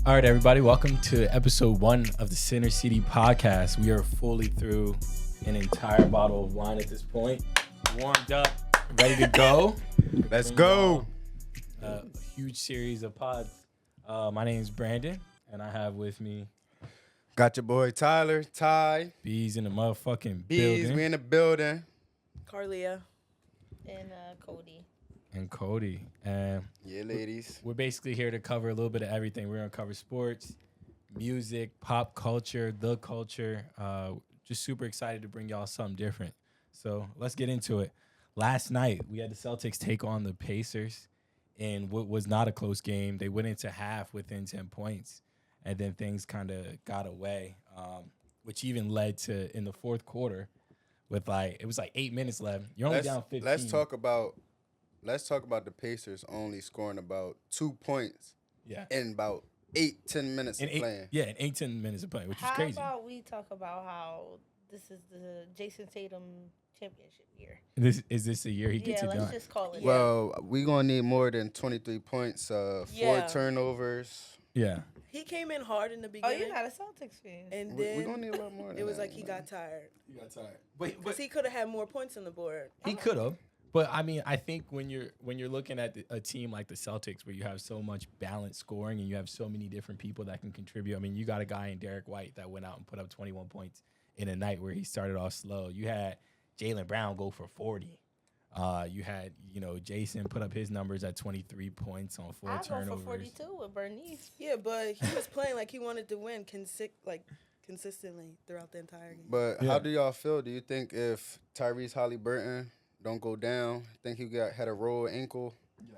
All right, everybody, welcome to episode 1 of the Center City podcast. We are fully through an entire bottle of wine at this point. Warmed up, ready to go. Let's go. A huge series of pods. My name is Brandon, and I have with me Got your boy Tyler, Ty. Bees in the motherfucking Bees, building. we in the building. Carlia. And Cody. And Cody. And Yeah, ladies. we're basically here to cover a little bit of everything. We're going to cover sports, music, pop culture, the culture. Just super excited to bring y'all something different. So let's get into it. Last night, we had the Celtics take on the Pacers in what was not a close game. They went into half within 10 points, and then things kind of got away, which even led to, in the fourth quarter, with it was 8 minutes left. You're only down 15. Let's talk about the Pacers only scoring about 2 points in about 8-10 minutes of playing. Yeah, in 8-10 minutes of playing, which is crazy. How about we talk about how this is the Jason Tatum championship year? Is this the year he gets it done? Yeah, let's just call it. Well, we're going to need more than 23 points, 4 turnovers. Yeah. He came in hard in the Oh, beginning. you're not a Celtics fan. And We're then going to need a lot more than it was that, like he man. got tired. He got tired. Wait, Because he could have had more points on the board. he could have. But I mean, I think when you're looking at a team like the Celtics, where you have so much balanced scoring and you have so many different people that can contribute. I mean, you got a guy in Derek White that went out and put up 21 points in a night where he started off slow. You had Jaylen Brown go for 40. You had Jason put up his numbers at 23 points on 4 I turnovers. go for 42 with Bernice. Yeah, but he was playing like he wanted to win consistently throughout the entire game. But Yeah. how do y'all feel? Do you think if Tyrese Halliburton don't go down, think he had a rolled ankle,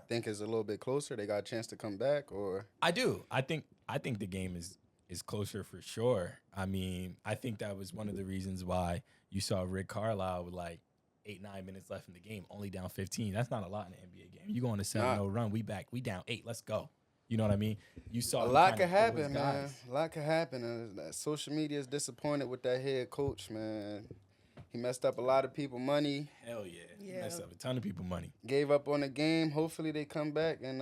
think it's a little bit closer, they got a chance to come back? Or I do. I think the game is closer for sure. I mean, I think that was one of the reasons why you saw Rick Carlisle with 8-9 minutes left in the game, only down 15. That's not a lot in an NBA game. You go on a 7-0 run, we back, we down 8, let's go. You know what I mean? You saw a lot could happen, man. A lot could happen. And social media is disappointed with that head coach, man. He messed up a lot of people money. Hell yeah. Yeah. Messed up a ton of people money. Gave up on the game. Hopefully they come back and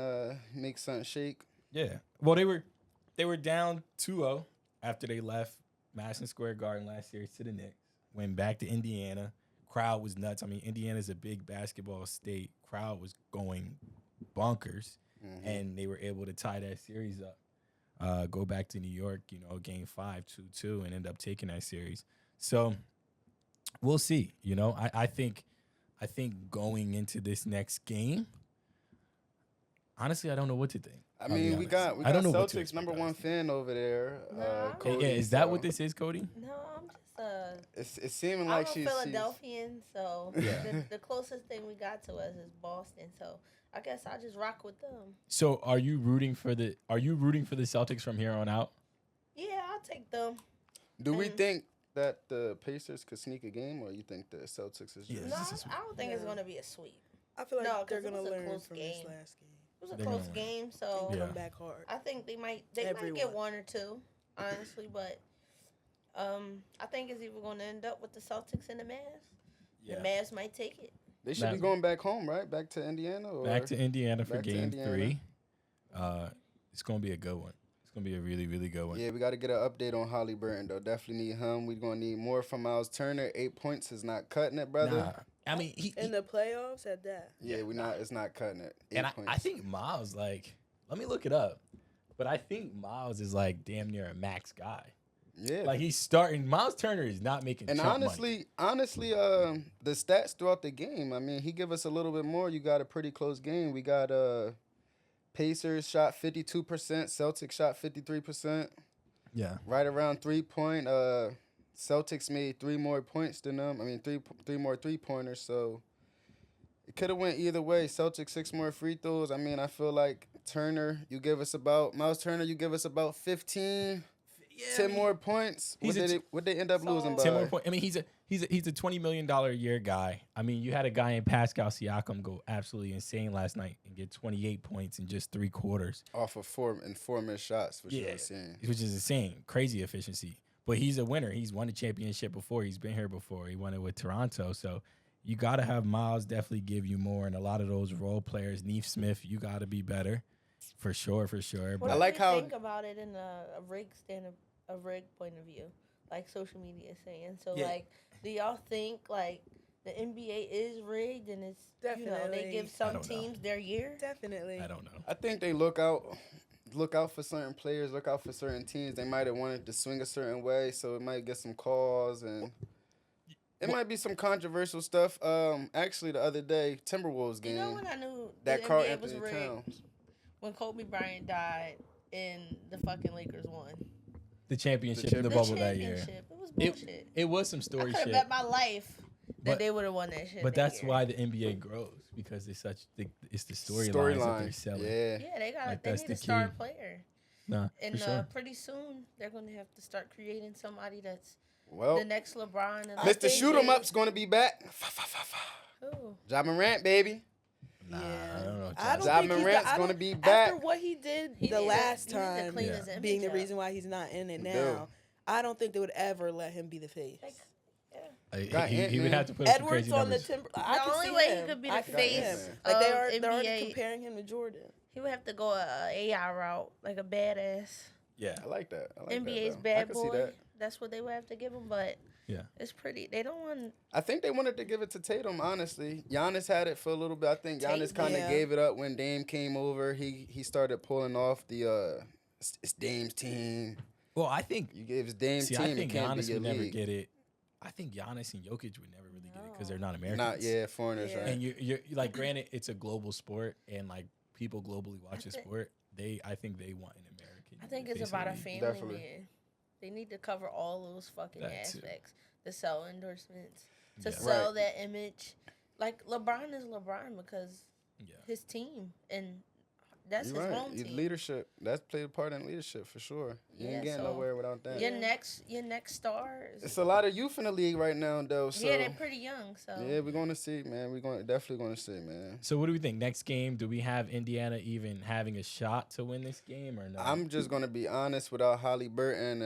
make something shake. Yeah. Well, they were down 2-0 after they left Madison Square Garden last year to the Knicks. Went back to Indiana. Crowd was nuts. I mean, Indiana's a big basketball state. Crowd was going bonkers, and they were able to tie that series up. Go back to New York, game 5, 2-2, and end up taking that series. So we'll see. I think going into this next game, honestly, I don't know what to think. I mean, we got I don't know what to Celtics expect, #1 fan over there. Nah. Cody, Yeah, is that what this is, Cody? No, I'm just It's seeming I'm like a she's Philadelphian, so Yeah. the closest thing we got to us is Boston. So I guess I just rock with them. So are you rooting for the Celtics from here on out? Yeah, I'll take them. Do we think that the Pacers could sneak a game, or you think the Celtics is just? Yeah. No, I don't think it's going to be a sweep. I feel like No, 'cause they're it going to was a learn close from game. this last game. It was a They're close gonna- game, so And Yeah. come back hard. I think they might get Everyone. 1 or 2, honestly, but I think it's either going to end up with the Celtics and the Mavs. The Mavs might take it. They should be going back home, right? Back to Indiana. Or? Back to Indiana for Back to game Indiana. 3. It's going to be a good one. It's going to be a really, really good one. Yeah, we got to get an update on Halliburton, though. Definitely need him. We're going to need more from Miles Turner. 8 points is not cutting it, brother. Nah. I mean, In the playoffs at that. Yeah, it's not cutting it. 8 and points. I think Miles, let me look it up, but I think Miles is damn near a max guy. Yeah. He's starting. Miles Turner is not making And chump money. honestly, the stats throughout the game, I mean, he give us a little bit more. You got a pretty close game. We got Pacers shot 52%, Celtics shot 53%. Yeah. Right around 3-point. Celtics made 3 more points than them. I mean, three more 3-pointers. So it could have went either way. Celtics 6 more free throws. I mean, I feel like Miles Turner, you give us about 15. 10 more points. What they end up losing by? 10 more points. I mean, he's a $20 million a year guy. I mean, you had a guy in Pascal Siakam go absolutely insane last night and get 28 points in just 3 quarters. Off of 4 missed shots, which Yeah, is insane. which is insane, crazy efficiency. But he's a winner. He's won a championship before. He's been here before. He won it with Toronto. So you got to have Miles definitely give you more. And a lot of those role players, Neef Smith, you got to be better. For sure. What But I do like you how- think about it in a rig point of view, like social media is saying? So Yeah. like, do y'all think like the NBA is rigged and it's they Definitely. give I some don't know. teams their year? Definitely. I don't know. I think they look out for certain players, look out for certain teams. They might have wanted to swing a certain way, so it might get some calls and it might be some controversial stuff. Actually, the other day, Timberwolves game, You know when I knew that the Carl NBA was Anthony rigged? Towns. When Kobe Bryant died and the fucking Lakers won. The championship The in the The bubble that year. championship. It was bullshit. It was some I story could have shit. bet my life that But- they would have won that shit. But that that's year. why the NBA grows, because it's the storylines that they're selling. Yeah. Yeah, they got. Like, They that's need the a star key. player, Nah, and for sure. pretty soon they're going to have to start creating somebody that's Well, the next LeBron. And Mr. Shoot 'em Up's going to be back. Who? Ja Morant, baby. Nah, Yeah. I don't know. I don't Ja think he's Morant's I gonna don't- be After back. what he did He the needs to- last he needs to time, clean Yeah. his image being the up. reason why he's not in it He now, I don't think they would ever let him be the face. Like, Got He would Ant-Man. have to put up some Edwards crazy on the numbers. Timber. The only way he could be the face Like they of are, they're already NBA. comparing him to Jordan. he would have to go a AI route, like a badass. Yeah. I like that. I like NBA's that, though. I bad can see boy. that. That's what they would have to give him, but Yeah. it's pretty. They don't want. I think they wanted to give it to Tatum, honestly. Giannis had it for a little bit. I think Giannis kind of Yeah. gave it up when Dame came over. He started pulling off the it's Dame's team. Well, I think. You gave his Dame's See, team. I think it can't Giannis be your would never league. get it. I think Giannis and Jokic would never really get it because they're not Americans. Not foreigners, Yeah. right? And you're like, granted, it's a global sport, and like people globally watch the sport. I think they want an American. I think face it's of the about a league. family Definitely. man. They need to cover all those fucking That too. aspects. To sell endorsements, to Yeah. sell Right. that image. Like LeBron is LeBron because Yeah. his team and that's You're his right. home team. Leadership. That's played a part in leadership for sure. You Yeah, ain't getting so nowhere without that. Your next stars. It's a lot of youth in the league right now, though. So Yeah, they're pretty young. So yeah, we're gonna see, man. Definitely gonna see, man. So what do we think? Next game, do we have Indiana even having a shot to win this game or no? I'm just gonna be honest. Without Halliburton,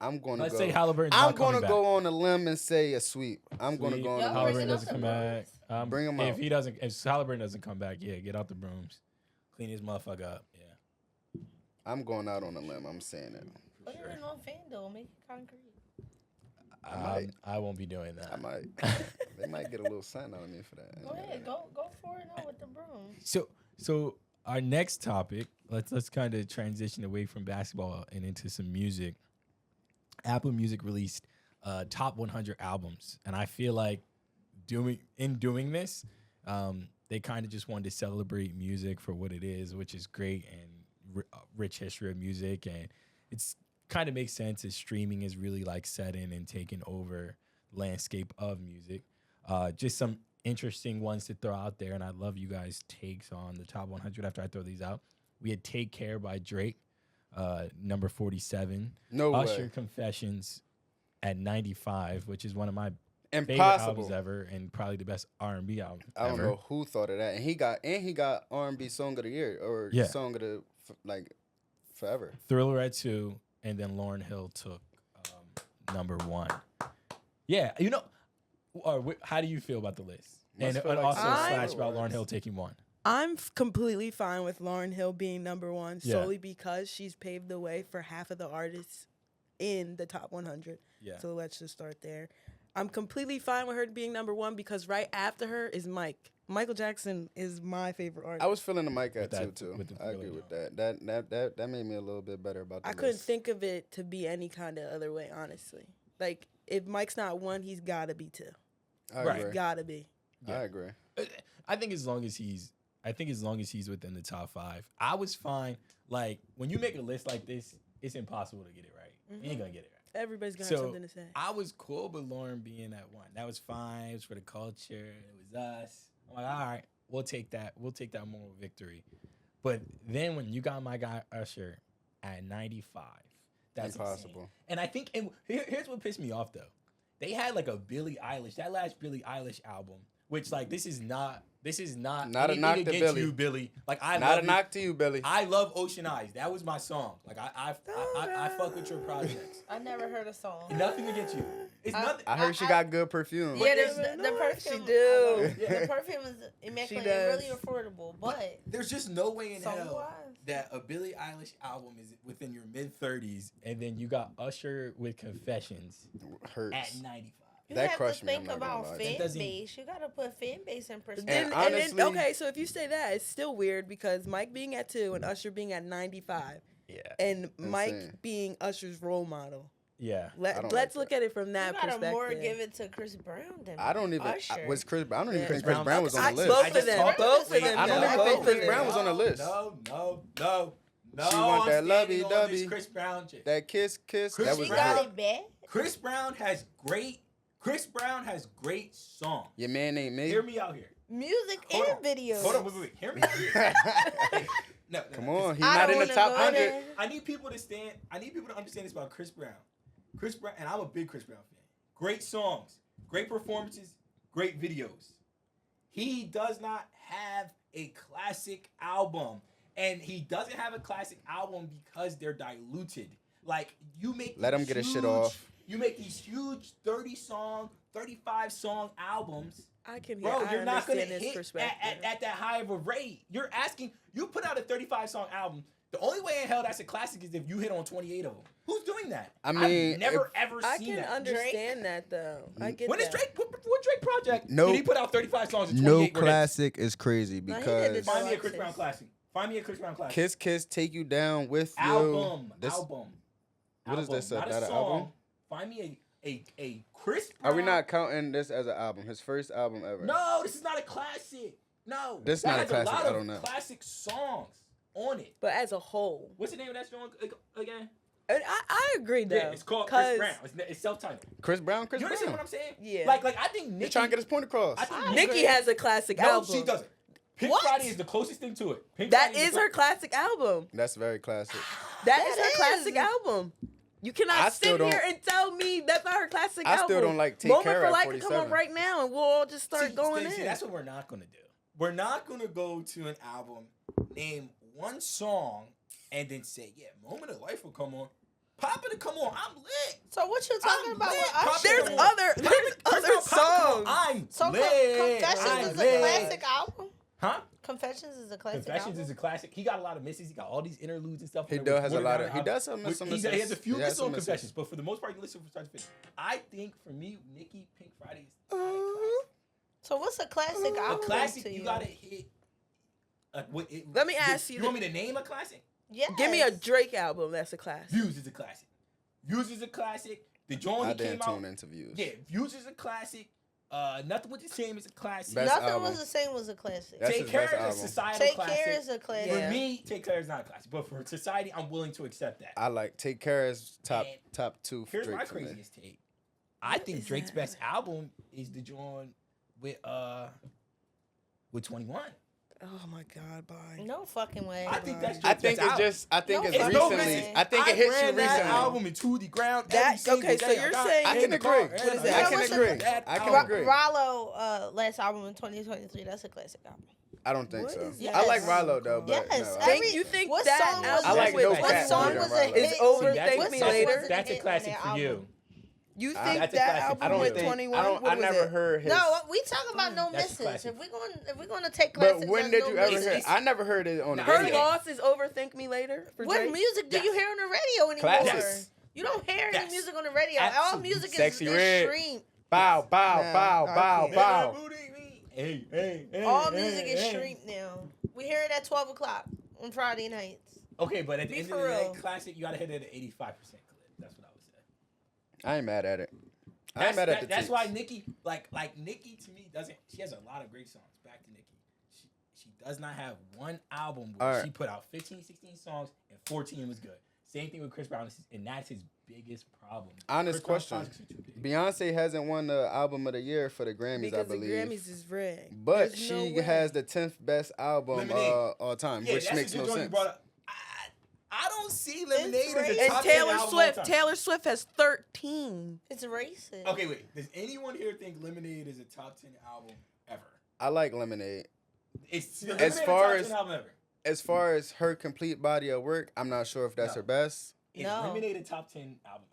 I'm gonna Let's go. say Halliburton's I'm not coming gonna back. go on a limb and say a sweep. I'm gonna Sweet. go on Y'all a Halliburton bringing limb. up doesn't the come back. brooms? Bring him If out. he doesn't, if Halliburton doesn't come back, yeah, get out the brooms, clean his motherfucker up. Yeah. I'm going out on a limb. I'm saying it. put it in on FanDuel, make it concrete. might. I won't be doing that. I might. They might get a little sign on me for that. Go ahead, go 4-0 with the broom. So our next topic, let's kind of transition away from basketball and into some music. Apple Music released top 100 albums, and I feel like doing this, they kind of just wanted to celebrate music for what it is, which is great and rich history of music, and it's kind of makes sense as streaming is really like setting and taking over landscape of music. Just some interesting ones to throw out there, and I love you guys' takes on the top 100 after I throw these out. We had Take Care by Drake, number 47. No Usher way. Confessions at 95, which is one of my favorite Impossible. albums ever and probably the best R&B album I don't ever. know who thought of that. And he got R&B Song of the Year or Yeah. Song of the forever. Thriller at 2, and then Lauryn Hill took number 1. Yeah, how do you feel about the list? Must And feel like also some slash about fireworks. Lauryn Hill taking 1. I'm completely fine with Lauryn Hill being number one Yeah. solely because she's paved the way for half of the artists in the top 100. Yeah. So let's just start there. I'm completely fine with her being number one because right after her is Mike. Michael Jackson is my favorite artist. I was feeling the mic at With that- too. with the I agree Thriller. with that. That made me a little bit better about the I couldn't list. think of it to be any kind of other way, honestly. Like, if Mike's not one, he's got to be two. I Right. agree. Got to be. Yeah. I agree. I think as long as he's within the top 5, I was fine. Like when you make a list like this, it's impossible to get it right. You ain't gonna get it right. Everybody's going to have So something to say. I was cool with Lauren being at 1. That was fine. It was for the culture. It was us. I'm like, all right, we'll take that. We'll take that moral victory. But then when you got my guy Usher at 95, that's Impossible. insane. And I think, and here's what pissed me off though. They had like a Billie Eilish. That last Billie Eilish album which like this is not Not a anything knock to against Billy. you, Billy. Like I Not love a you. knock to you, Billy. I love Ocean Eyes. That was my song. Like I fuck with your projects. I never heard a song. Nothing against you. It's nothing. I heard she got good perfume. Yeah, But the perfume. She do. The perfume is immaculate She and does. really affordable, but There's just no way in hell song-wise. that a Billie Eilish album is within your mid-30s, and then you got Usher with Confessions Hurts. at 95. you That have crushed to me, I'm think not gonna about lie. That fan doesn't- base. You gotta put fan base in perspective. And And honestly- then, okay, so if you say that, it's still weird because Mike being at 2 and Usher being at 95, Yeah. and Mike Insane. being Usher's role model. Yeah. I don't Let's like look at it from You that gotta perspective. more give it to Chris Brown than I don't even. Usher. Was Chris? I don't even Yeah. think Chris Chris Brown was on the list. Both I of just them. talked- Both of them. I don't though. even Both think of Chris them. Brown was on the list. No. She want that I'm standing lovey on dovey. this Chris Brown chick. That kiss. Chris That was She a got hit. it bad. Chris Brown has great songs. Your man ain't me. Hear me out here. Music Hold and on. videos. Hold on, wait. Hear me out here. No, Come on, he's I not don't in the wanna top go 100. there. I need people to understand this about Chris Brown. Chris Brown, and I'm a big Chris Brown fan. Great songs, great performances, great videos. He does not have a classic album. And he doesn't have a classic album because they're diluted. Like, you make Let him these get his shit huge- off. You make these huge 30-song, 35-song albums. I can Bro, I you're not going to understand his hit perspective. at that high of a rate. You're asking, you put out a 35-song album. The only way in hell that's a classic is if you hit on 28 of them. Who's doing that? I mean, I've never if- ever I seen can that. understand that though. I get When is that. Drake? What Drake project? No- Did he put out 35 songs and 28 No were hits? classic is crazy No, he did because the Find me a Deluxe Chris Brown hits. classic. Find me a Chris Brown classic. Kiss Kiss Take You Down with You. Album. This, Album. What is this, Not that a an song. album? Find me a Chris Brown. Are we not counting this as an album? His first album ever. No, this is not a classic. No. This that not a has classic, lot I of don't know. classic songs on it. But as a whole, What's the name of that song again? and I agree though. Yeah, it's called Chris 'cause Brown. It's self-titled. Chris Brown. You understand what I'm saying? Yeah. Like I think Nicki. He's trying to get his point across. I think Nicki has a classic No, album. she doesn't. Pink What? Friday is the closest thing to it. Pink That Friday is her classic album. That's very classic. That is That her is. classic album. You cannot I still sit here don't- and tell me that's not her classic I album. still don't like Take Moment Care for at Life can come on 47. right now, and we'll all just start going Stacey, in. that's what we're not going to do. We're not going to go to an album, name one song, and then say, yeah, Moment of Life will come on. Pop it to come on. I'm lit. So what you talking I'm about lit. with Pop Usher? There's Chris other Brown, songs. Pop it, come on. I'm So lit. Confessions I'm is a lit. classic album. Huh? Confessions is a classic Confessions album. is a classic. He got a lot of misses. He got all these interludes and stuff. He on does the has a lot of. Waterdown He album. does have some He has a few He has misses on some misses. Confessions, but for the most part, you listen from start to finish. I think for me, Nicki, Pink Friday is not a classic. So what's a classic A album classic, to you? you gotta hit. Let me ask you You want me to name a classic? Yes. Give me a Drake album that's a classic. Views is a classic. Views is a classic. The joint I he came didn't out. tune interviews. Yeah, Views is a classic. Nothing with the same is a classic. Best Nothing album. was the same was a classic. That's Take his Care best is a album. societal Take classic. Care is a classic. Yeah. For me, Take Care is not a classic, but for society, I'm willing to accept that. I like Take Care as top And top two for Here's Drake my for me. craziest take. I think is Drake's that? best album is the joint with 21. Oh my God, bye. No fucking way. I think that's I Drake's think best it's album. just. I think No, it's it's no recently. missing. I think it hits you ran that recently. album into the ground. That- every single okay, so day. you're got saying- I in can the car, agree. and What is I that? got I that can agree. that I can album. agree. Rollo last album in 2023. That's a classic album. I don't think What so. is that? I like Yes. Rollo though, but Yes, no. Think- you think what that song album I like with No what Cap song better was than a Rollo. is hit? over See, Thank What Me song Later? wasn't a That's a hit on classic that for album? you. You I- think that's a that classic. album I don't with think. 21? I don't. What I was never it? heard his. No, we talking about no That's misses. classic. If we're gonna take But classics, when that's did no you ever misses. hear? I never heard it on the Her radio. loss is over Thank Me Later for What Drake? music do you Yes. hear on the radio anymore? Classics. You don't hear any Yes. music on the radio. All Absolutely. music is Sexy Red. streamed. Bow, bow, Nah, bow, I bow, can't. bow. Hey. All music is streamed now. We hear it at 12 o'clock on Friday nights. Okay, but at the Be end for of the day, real. classic, you gotta hit it at 85% clip. That's what I would say. I ain't mad at it. I ain't mad at the That's tweets. why Nicki, like Nicki to me doesn't. She has a lot of great songs. Back to Nicki, she does not have one album where All right. she put out 15, 16 songs and 14 was good. Same thing with Chris Brown, and that's his biggest problem. Honest Chris Brown's question. projects are too big. Beyonce hasn't won the album of the year for the Grammys, Because I the believe. Grammys is rigged. But There's no she way. has the 10th best album Lemonade. all time, Yeah, which that's makes the no joint you sense. brought up. I don't see Lemonade as a racist. And top 10 Taylor album of all Swift. time. Taylor Swift has 13. It's racist. Okay, wait. Does anyone here think Lemonade is a top 10 album ever? I like Lemonade. It's As far top as 10 album ever. as far as her complete body of work, I'm not sure if that's No. her best. Is No. Lemonade a top 10 album ever?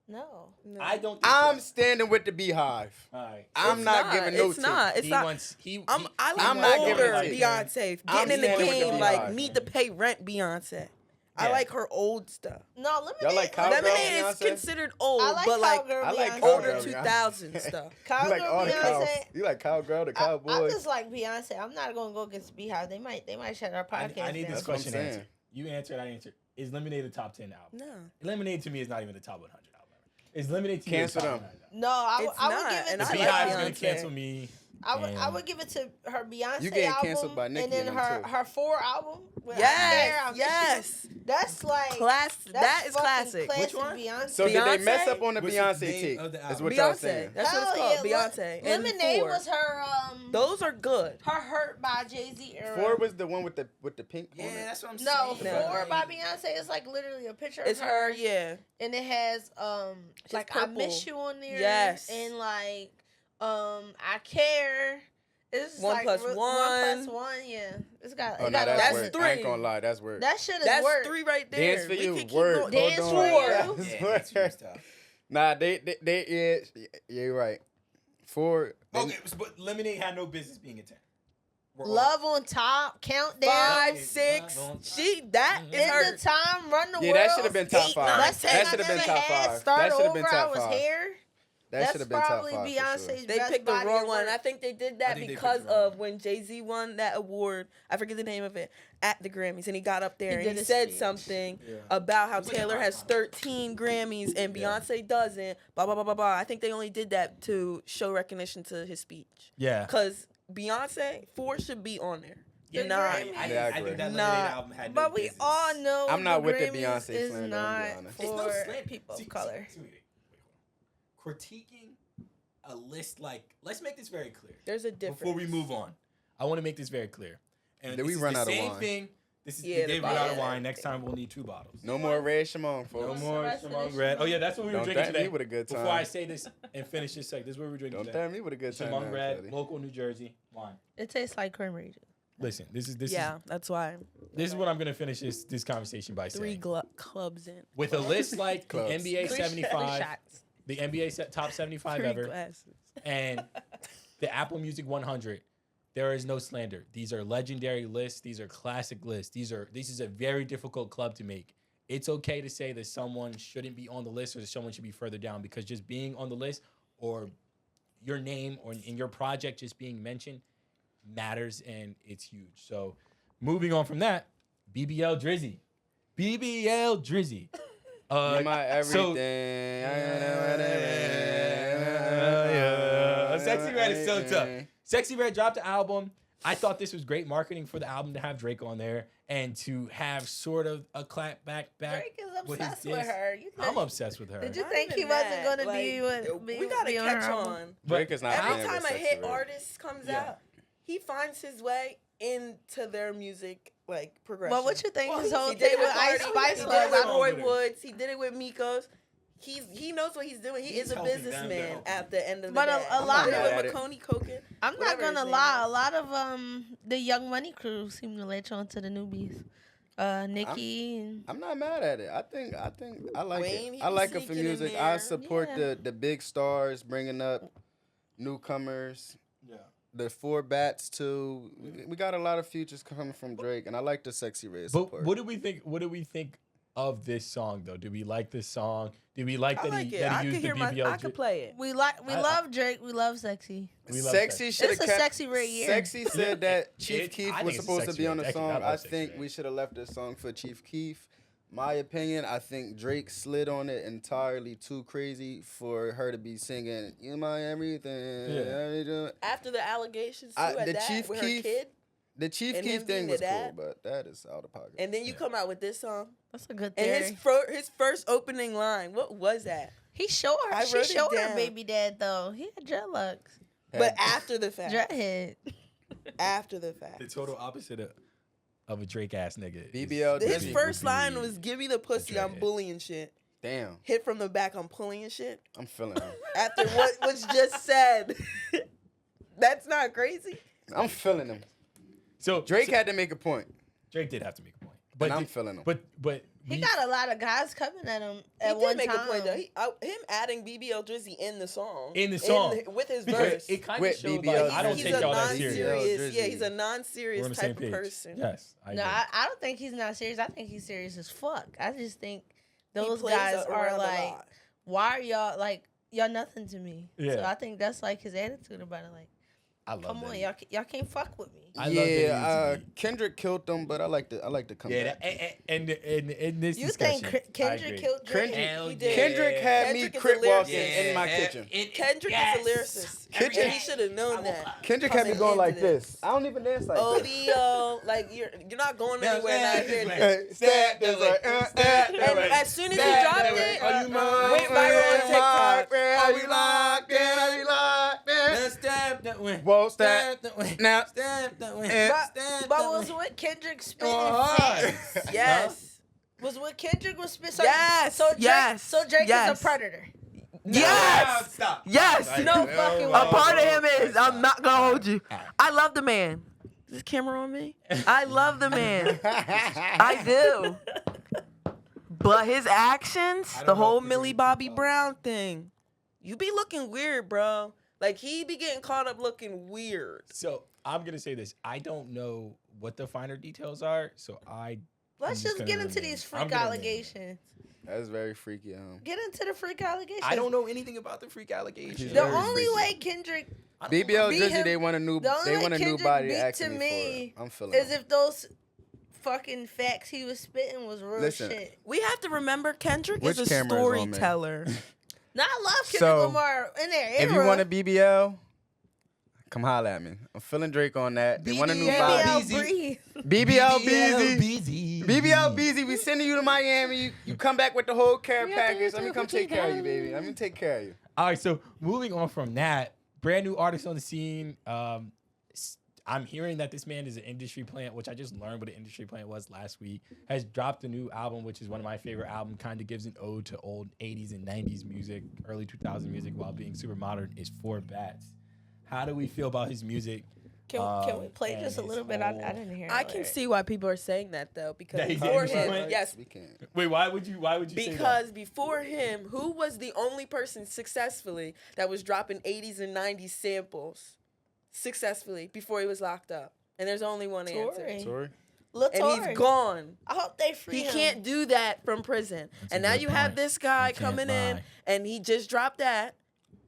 No. I don't think I'm so. standing with the Beehive. All right. I'm It's not giving no It's not. It's He not. wants he. I like I'm not giving older it to you. Beyonce. I'm Getting in the standing with the game, like Beehive. need to pay rent Beyonce. I Yeah. like her old stuff. No, Lemonade. Y'all like Cowgirl Lemonade is Beyonce? considered old, I like but like Cowgirl I like Beyonce. older Cowgirl 2000 stuff. You Cowgirl like all the cows. Beyonce. You like Cowgirl, the I Cowboys. just like Beyonce. I'm not gonna go against Beehive. They might shut our podcast I need down. this That's what I'm question saying. answered. You answered. I answered. Is Lemonade a top 10 album? No, Lemonade to me is not even a top 100 album ever. Is Lemonade to Cancel me a top them. 100 album? No, I It's would not, give it and The I to like Beehive's gonna Beyonce. cancel me. I would give it to her Beyonce You getting album, canceled by Nicki and then and them her too. her 4 album. With yes, I'm yes, That's like class. that's That is fucking classic. classic Which one? Beyonce. So did they mess Beyonce? up on the What's the Beyonce name take? of the That's album? what y'all Beyonce. saying. That's what it's Hell called. yeah, Beyonce. And Lemonade 4. was her Those are good. her Hurt by Jay-Z era. 4 was the one with the pink on Yeah, it. that's what I'm no, saying. No. 4 by Beyonce is like literally a picture It's of her, yeah. and it has like I purple. Miss You on there. Yes. And like I Care. It's 1 like plus 1 1. plus 1, yeah. It's got Oh, it no, got that's That's work. I 3. ain't gonna lie, that's work. that shit is That's work. 3 right there. Dance for We you, could keep work. going. Dance Hold for on. you. That's Yeah, work. that's your stuff. Nah, yeah, you're right. 4. Okay, but Lemonade had no business being a 10. We're all- Love on Top, Countdown. 5, It's 6. not on- That is In her. the Time, Run the Yeah, World. that should have been top 8, 5. 9, Best That Thing That I should have been Never top Had, 5. Start That should have Over, been I top Was 5. Here. That That's should have been top 5. probably for sure. Beyonce's They best picked the body wrong of one. work. I think they did I that think they because picked the wrong of when Jay-Z won that award. I forget the name of it at the Grammys, and he got up there He and did he his said speech. something Yeah. about how It was like Taylor a has hot 13 Grammys and Yeah. Beyonce doesn't. Blah blah blah blah blah. I think they only did that to show recognition to his speech. Yeah. Because Beyonce 4 should be on there. Yeah, Nah, I, Grammys. I, Yeah, I I think agree. that Lemonade Nah. album had no But we business. all know I'm not the with the Grammys Beyonce is slander, I'm gonna be not honest. It's no for slant. people See, of color. wait, hold on. Critiquing a list like, let's make this very clear. There's a difference. Before we move on, I want to make this very clear. And Did this we is run the out of same wine? thing. This is Yeah, the day the we run out of bottle. wine. Next time we'll need 2 bottles. No more Red Shimon, No folks. What's the more rest of Shimon this Red. Oh shit? yeah, that's what we were Don't drinking thank today. me with a good time. Before I say this and finish this segment, this is what we were drinking Don't today. tell me with a good time. Shimon now, Red, Shorty. local New Jersey wine. It tastes like creamery juice. Listen, this is That's why. this is what I'm gonna finish this conversation by 3 saying. clubs in. With a list like the Clubs. NBA 75, shots. the NBA top 75 3 ever, glasses. and the Apple Music 100, there is no slander. These are legendary lists. These are classic lists. This is a very difficult club to make. It's okay to say that someone shouldn't be on the list or that someone should be further down, because just being on the list or your name or in your project just being mentioned matters, and it's huge. So moving on from that, BBL Drizzy. BBL Drizzy. You're my everything. Sexy Red is so tough. Sexy Red dropped the album. I thought this was great marketing for the album to have Drake on there and to have sort of a clap back. Drake is with his obsessed with diss. her. You I'm think- obsessed with her. Did you Not think he even wasn't that. gonna Like, be with? we gotta be on catch her album? on. Drake is not Every playing time with a Sexy hit Red. artist comes Yeah. out, he finds his way into their music progression. But what you think his whole He did thing it with with Ice Cardi, Spice he was? did it with What's Roy wrong with her? Woods. He did it with Migos. He knows what he's doing. He He's is a helping them to businessman help at the end of the But day. a lot He did of- it with Macaulay Culkin. I'm not whatever gonna his name lie. is. A lot of the Young Money crew seem to latch on to the newbies. Nicki and I'm not mad at it. I think I like Wayne, it. he I be like it for sneaking in music. there. I support Yeah. the big stars bringing up newcomers. Yeah. The 4 bats too. We got a lot of futures coming from Drake, and I like the Sexy Red But support. what do we think? What do we think of this song though? Do we like this song? Do we like I that like he it. that I he could used the hear BBL? I could play it. we I- love Drake. We love Sexy. We love Sexy should have It's a kept. Sexy Red year. Sexy said that Chief It- Keef I was think it's a supposed to Sexy be on Red the decade. song. I love I Sexy think Red. we should have left this song for Chief Keef. My opinion, I think Drake slid on it entirely too crazy for her to be singing "You My Everything." Yeah. After the allegations too, I- at the that Chief with Keef- her kid, The Chief And Keef him thing being was the cool, dad? but that is out of pocket. and then you come out with this song, That's a good and theory. his first opening line, what was that? He showed her. I She wrote it showed her down. baby dad though. He had dreadlocks. But after the fact, Dreadhead. after the fact, The total opposite of a Drake ass nigga. BBL his Drizzy first would line be- was "Give me the pussy, I'm Dreadhead. bullying shit." Damn, Hit from the back, I'm pulling shit. I'm feeling him. After what was just said, that's not crazy. I'm feeling him. So Drake had to make a point. Drake did have to make a point, But I'm feeling him. But He got a lot of guys coming at him at He one did make time. a point though. Him adding BBL Drizzy in the song. With his because verse. it kind of With shows BBL like I don't he's take a y'all that non-serious. serious. Yeah, he's a We're on non-serious the type same of page. person. Yes, I No, agree. I don't think he's not serious. I think he's serious as fuck. I just think those plays guys are around a like, lot. why are y'all like y'all nothing to me? Yeah. So I think that's like his attitude about it. Like, I love come that. on, y'all can't fuck with me. I love that he was a- Kendrick killed them, but I like to come Yeah, back. and in this You discussion, think I Kendrick agree. killed Drake? He did. Kendrick had me Kendrick is a crip walking lyricist. in my kitchen. Kendrick is a lyricist. Kendrick- And he should have known that. Kendrick had me coming going like into this. I don't even dance like this. ODO, like you're not going anywhere now. Hey, stab that way, stab that And way. as soon as he Stab dropped that way. it, Are you mine? went viral on TikTok. Are we locked in? Are we locked in? Stab that way. Whoa, stab that way. now. Stab that way. Eh. But was what Kendrick spitting hard. facts? Yes. Was what Kendrick was spitting? So, Yes, So Drake, yes, so Drake yes. is a predator. Yes. Stop. Yes. No fucking way. A part of him is I'm not gonna hold you. I love the man. Is this camera on me? I love the man. I do. But his actions, don't the know whole if you're Millie gonna Bobby Brown thing, you be looking weird, bro. Like he be getting caught up looking weird. So I'm gonna say this. I don't know what the finer details are. So Let's I'm just gonna get into remain- these I'm freak gonna remain. allegations. That's very freaky. Get into the freak allegations. I don't know anything about the freak allegations. He's The very only freaky. way Kendrick BBL beat Drizzy, him- they want a new, the only way new Kendrick body beat asking to me me for it. I'm feeling is it. if those fucking facts he was spitting was real Listen. shit. We have to remember Kendrick Which is a camera is on me? storyteller. Now I love Kendrick So, Lamar in there. If you want a BBL, come holla at me. I'm feeling Drake on that. They want a new BBL. body. breathe. BBL Beezy. Beezy. BBL Beezy, we sending you to Miami. You come back with the whole care package. Let me come take care of you, baby. Let me take care of you. All right, so moving on from that, brand new artist on the scene. I'm hearing that this man is an industry plant, which I just learned what an industry plant was last week. Has dropped a new album, which is one of my favorite albums. Kind of gives an ode to old 80s and 90s music, early 2000s music, while being super modern. Is Four Bats. How do we feel about his music? Can we play and just a his little bit? whole- I didn't hear. I all can that. see why people are saying that though, because That he before didn't him, play? yes, We can't. Wait, why would you say that? because before him, who was the only person successfully that was dropping 80s and 90s samples successfully before he was locked up? And there's only one answer. Tory. Sorry. Lil And Tory. he's gone. I hope they free He him. can't do that from prison. That's And a now good you have point. this guy You can't coming in, lie. and he just dropped that.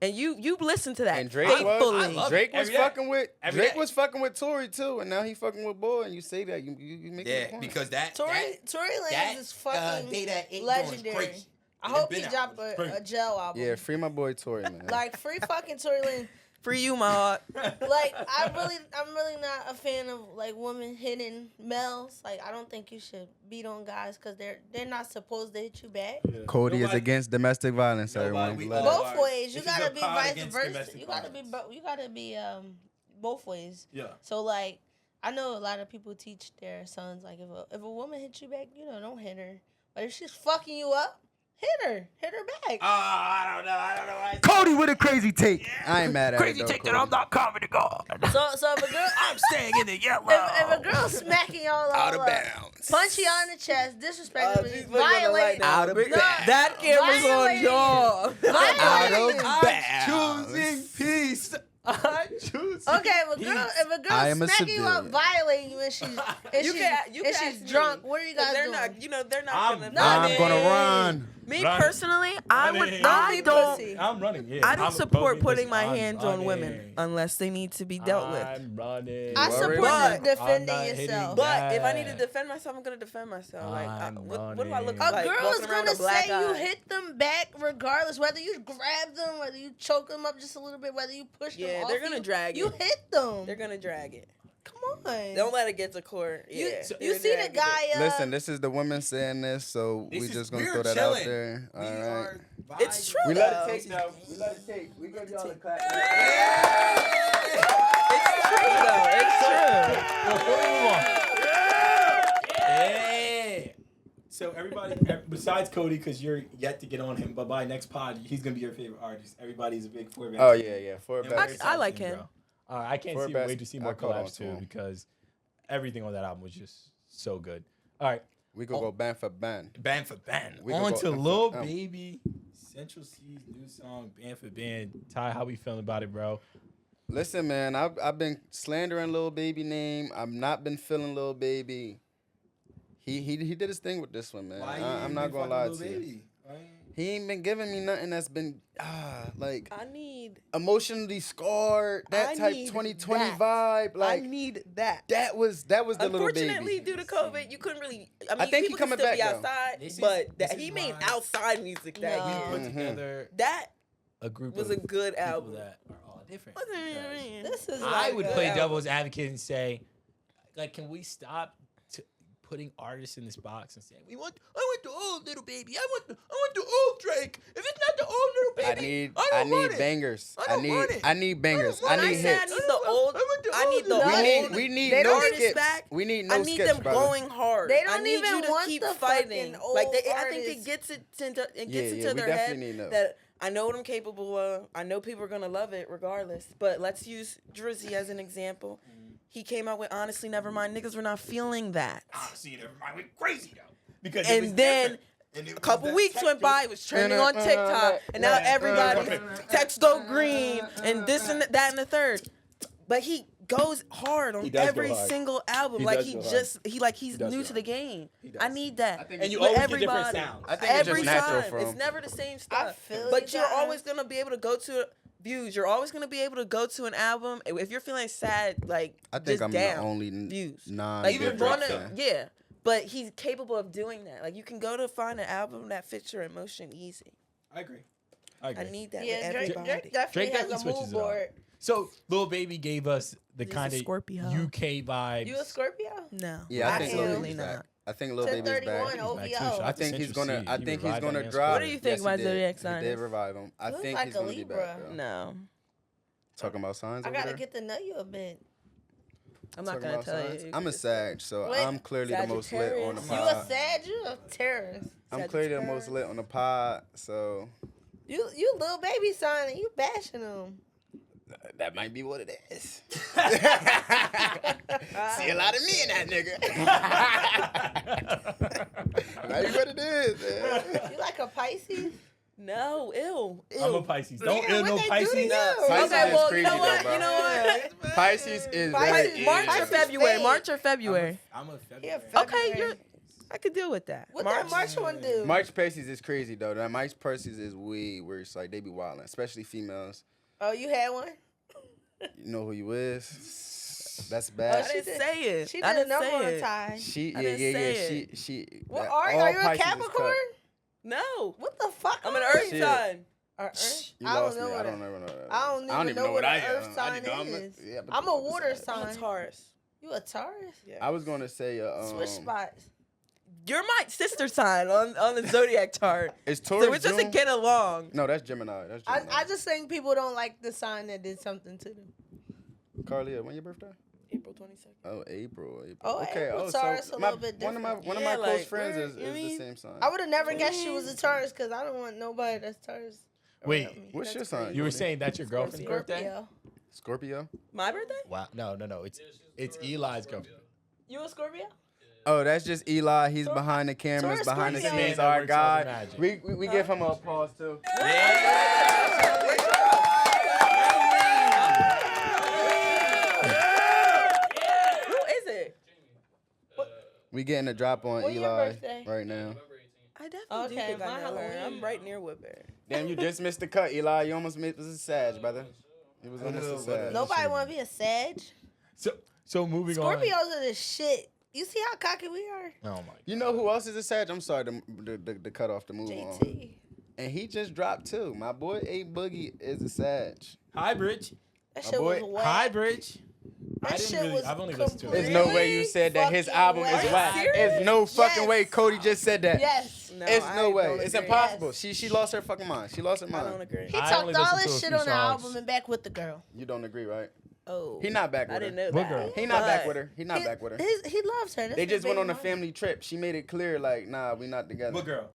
And you listen to that. And Drake faithfully. I love Drake it. was Every day. fucking with Every Drake day. was fucking with Tory too, and now he fucking with Boy, and you say that you make a Yeah, point. because that Tory that Lanez is fucking data ain't legendary. going crazy. I It hope been he out. drop It's a crazy. gel album. Yeah, free my boy Tory, man. Like free fucking Tory Lanez. Free you, my heart. Like I'm really not a fan of like women hitting males. Like I don't think you should beat on guys because they're not supposed to hit you back. Cody is Nobody- against domestic violence, everyone. we Let all it- are. Both ways. You This is gotta a be pod vice against versa. domestic You gotta be violence. you gotta be both ways. Yeah. So like I know a lot of people teach their sons like if a woman hits you back, don't hit her. But if she's fucking you up, hit her back. I don't know. Why Cody with a crazy take. I ain't mad at it, though, Cody. not comedy god. So if a girl I'm staying in the yellow. if a girl smacking y'all out of all up, bounds. punch you on the chest, disrespect she's me, looking on the light violate, now. Out of Big- bounds. That camera's on Violating. y'all. violate. Out of bounds. peace. I choose. Okay, if a girl I am a smacking you up, civilian. violating you, and You can she's ask me. drunk, what are you guys They're doing? not, they're not I'm gonna. I'm gonna run. Me Run. personally, I would. Running. I Be don't. pussy. I'm running. Yeah. I don't I'm support totally putting pussy. my I'm hands on women running. unless they need to be dealt with. I'm running. I You support already you defending I'm not hitting yourself. But if I need to back. defend myself, I'm gonna defend myself. Like, I'm what do I look running. like? A girl is walking around gonna with a black say you eye? hit them back regardless, whether you grab them, whether you choke them up just a little bit, whether you push them Yeah, off they're gonna you, drag you it. hit them. They're gonna drag it. Come on. Don't let it get to court. You, Yeah. you see the guy. Listen, this is the women saying this, so we just gonna throw that out there. All right. It's true. We let though. it take though. We let it take. We give y'all a clap. It's true though. It's true. Before we move on. Yeah. So everybody, besides Cody, because you're yet to get on him, but by next pod, he's gonna be your favorite artist. Everybody's a big Four Bats. Oh yeah, yeah. For And back. we're I like excited, him. I can't For see best- wait to see I more caught on collabs to too him. because everything on that album was just so good. All right, We could go band for band. band for band. We could On go to M for Lil M. Baby, Central C's new song, band for band. Ty, how we feeling about it, bro? Listen, man, I've been slandering Lil Baby name. I've not been feeling Lil Baby. He did his thing with this one, man. I'm not gonna lie to you. He ain't been giving me nothing that's been like I need emotionally scarred. That I type need 2020 that. vibe. Like I need that. that was the Lil Unfortunately, Baby. due to COVID, you couldn't really. I mean, think he people can coming still back, be though. outside, This is- but this he is made why outside music that No. We year. put together That a group was of a good people album. that are all different. This is I like would a- play album. devil's advocate and say, like, can we stop putting artists in this box and saying I want the old Little Baby, I want the old Drake. If it's not the old Little Baby, I don't want need it. bangers. I don't want it. I need bangers. I When I need say I hits. need the old, I need the old. We need they no don't skips. back. We need no I need skips, them brother. going hard. They don't I need even you to want keep the fighting. fucking old Like I think artists. it gets into Yeah, their we head definitely need those. that I know what I'm capable of. I know people are gonna love it regardless. But let's use Drizzy as an example. He came out with Honestly Nevermind. Niggas were not feeling that. Honestly, everybody went crazy though. Because And it was then different. And it A was couple that weeks tech went by, it was trending on TikTok, and now everybody's Texto Green and this and that and the third. But he goes hard on He does go every hard. single album. He like does he go hard. just he's does new go to hard. the game. He does. I need that. I think And you With always get different everybody. sounds. I think it's Every just natural time. for It's him. never the same I stuff. feel But you you're guys. always gonna be able to go to views. You're always gonna be able to go to an album if you're feeling sad. Like I think just I'm down, the only views. non Like you're Big Drake gonna, fan. yeah. But he's capable of doing that. Like you can go to find an album that fits your emotion easy. I agree. I agree. I need that Yeah, with Drake, everybody. Drake definitely Drake has definitely a switches mood it up. board. So Lil Baby gave us the He's a kind of Scorpio. UK vibes. You a Scorpio? No. Yeah, I think Lil absolutely Baby's not. back. I think Lil Baby's 1031 back. He's back too. OVO. Shout I out to think he's Central gonna. C. I He think he's revived that gonna man's drop. What do you think Yes, he about did. Zodiac He signs? did revive him. I He look think like he's a gonna be Libra. back. Though. No. Talking about signs I over gotta there. get to know you a bit. I'm not Talking gonna about tell signs? you. I'm a Sag, so Wait, I'm clearly the most lit on the Sagittarius. You pod. a Sag? You a terrorist? I'm clearly the most lit on the pod, so You Lil Baby sign and you bashing him. that might be what it is. See a lot of me in that nigga. Might be what it is, man. You like a Pisces? No, ew. I'm a Pisces. Don't Yeah, ill what no they do to Pisces. you? Pisces Okay, is well, crazy you know what? though, bro. You know what? Pisces is Pisces- very March or Pisces February? fake. March or February? I'm a Yeah, February. Okay, I could deal with that. What that March one do? March Pisces is crazy though. That March Pisces is way worse. Like they be wilding, especially females. Oh, you had one? You know who you is. That's I bad. she didn't did- say it. She I did a didn't number say on it. Ty. She, I yeah, didn't yeah, yeah. say She. What that- are all you a Pisces is cut. Capricorn? No. What the fuck? I'm an are earth you? Shit. sign. Earth? You I lost don't me. know I what don't ever know that. I don't even know what I an am. earth I sign know I'm a- is. yeah, but I'm a what water is that? I'm a sign. Taurus. You a Taurus? Yeah. I was gonna say Switch spots. You're my sister sign on the zodiac chart. It's Taurus. So we're just to June? get along. No, that's Gemini. That's Gemini. I just think people don't like the sign that did something to them. Carlia, when your birthday? April 22nd. Oh, April. Oh, okay. April, so Taurus a my, little bit one of my different. Yeah, close like, friends we're- is you mean- the same sign. I would have never guessed you was a Taurus because I don't want nobody that's Taurus. Wait, around me. What's That's your sign? crazy. You were saying that's your girlfriend's birthday? Scorpio. Scorpio? My birthday? Wow. No. It's Eli's girlfriend. You a Scorpio? Oh, that's just Eli. He's behind the cameras, Taurus behind the Scorpio. scenes. Man that Our works all the guy. magic. We give him a applause too. Who is it? We getting a drop on When your Eli birthday? right now. I definitely Okay, do think I my know her. Halloween. I'm right near Woodbury. Damn, you just missed the cut, Eli. You almost missed. This is Sag, brother. It was almost a Sag. Nobody want to be a Sag. So moving on. Scorpios are the shit. You see how cocky we are? Oh my. You know who else is a Sag? I'm sorry to cut off the move on. JT. And he just dropped too. My boy A Boogie is a Sag. Hi, Bridge. That My shit boy- was whack. Hi, Bridge. That shit was I've only listened to it. There's no way you said that his Fucking album is whack. whack. Are you There's no fucking Yes. way Cody just said that. Yes. No, It's I no way. don't It's agree. impossible. She lost her fucking mind. She lost her I don't mind. agree. He I talked only all listened to this a shit few on the songs. album and back with the girl. You don't agree, right? Oh. He not back with I her. didn't know What that. girl? He not back But with her. He not back with her. He loves her. That's They his just went baby on a mama. family trip. She made it clear, like, nah, we not together. What girl?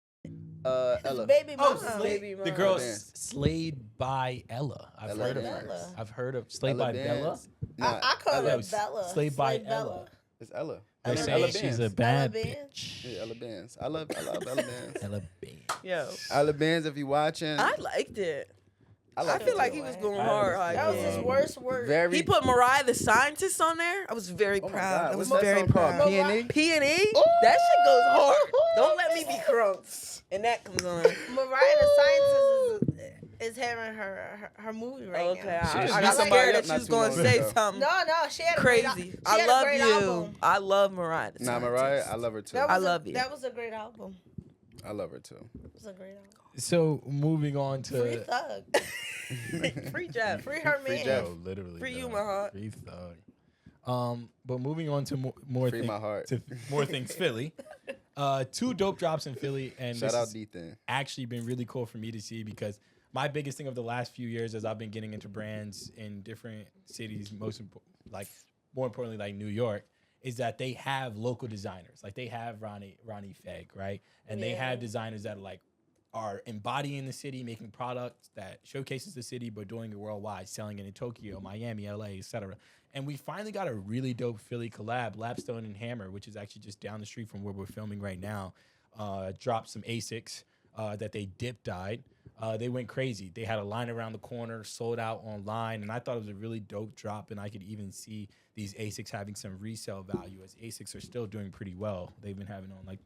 Ella. Baby Oh, mama. Baby the mama. girl Ella Bands. slayed by Ella. I've Ella heard of Bands. her. I've heard of Slayed Ella by Bella. Bands. Nah, I call Ella. her Bella. Slayed by Slay Bella. Ella. It's Ella. They're Her name saying Ella she's Bands. a bad Bands? bitch. Yeah, Ella Bands. I love Ella Bands. Ella Bands. Yo, Ella Bands, if you watching. I liked it. I like feel it like too. he was I going I hard. understand. That was his worst work. Very. He put Mariah the Scientist on there. I was very Oh my proud. God, I was what's that very song called? proud. P&E? P&E? That shit goes hard. Don't let me be crunk. And that comes on. Mariah the Scientist is having her movie right Okay, now. She just I beat got somebody scared up that she not was too going to long say ago. something No, she had a crazy. Great, she I had love a great you. album. I love Mariah the Nah, Scientist. Mariah, I love her too. That I was a- love you. That was a great album. I love her too. It was a great album. So moving on Free to Thug. Free Jeff. Free her Free man. Jeff. oh, literally Free you, Thug. my heart. Free Thug. But moving on to more Free my heart. to more things Philly. 2 dope drops in Philly, and Shout this out has D-Thing. actually been really cool for me to see because my biggest thing of the last few years as I've been getting into brands in different cities, more importantly like New York, is that they have local designers. Like they have Ronnie Fegg, right? And they have designers that are embodying the city, making products that showcases the city, but doing it worldwide, selling it in Tokyo, Miami, LA, etc. And we finally got a really dope Philly collab, Lapstone and Hammer, which is actually just down the street from where we're filming right now. Dropped some Asics that they dip dyed. They went crazy. They had a line around the corner, sold out online, and I thought it was a really dope drop. And I could even see these Asics having some resale value, as Asics are still doing pretty well. They've been having on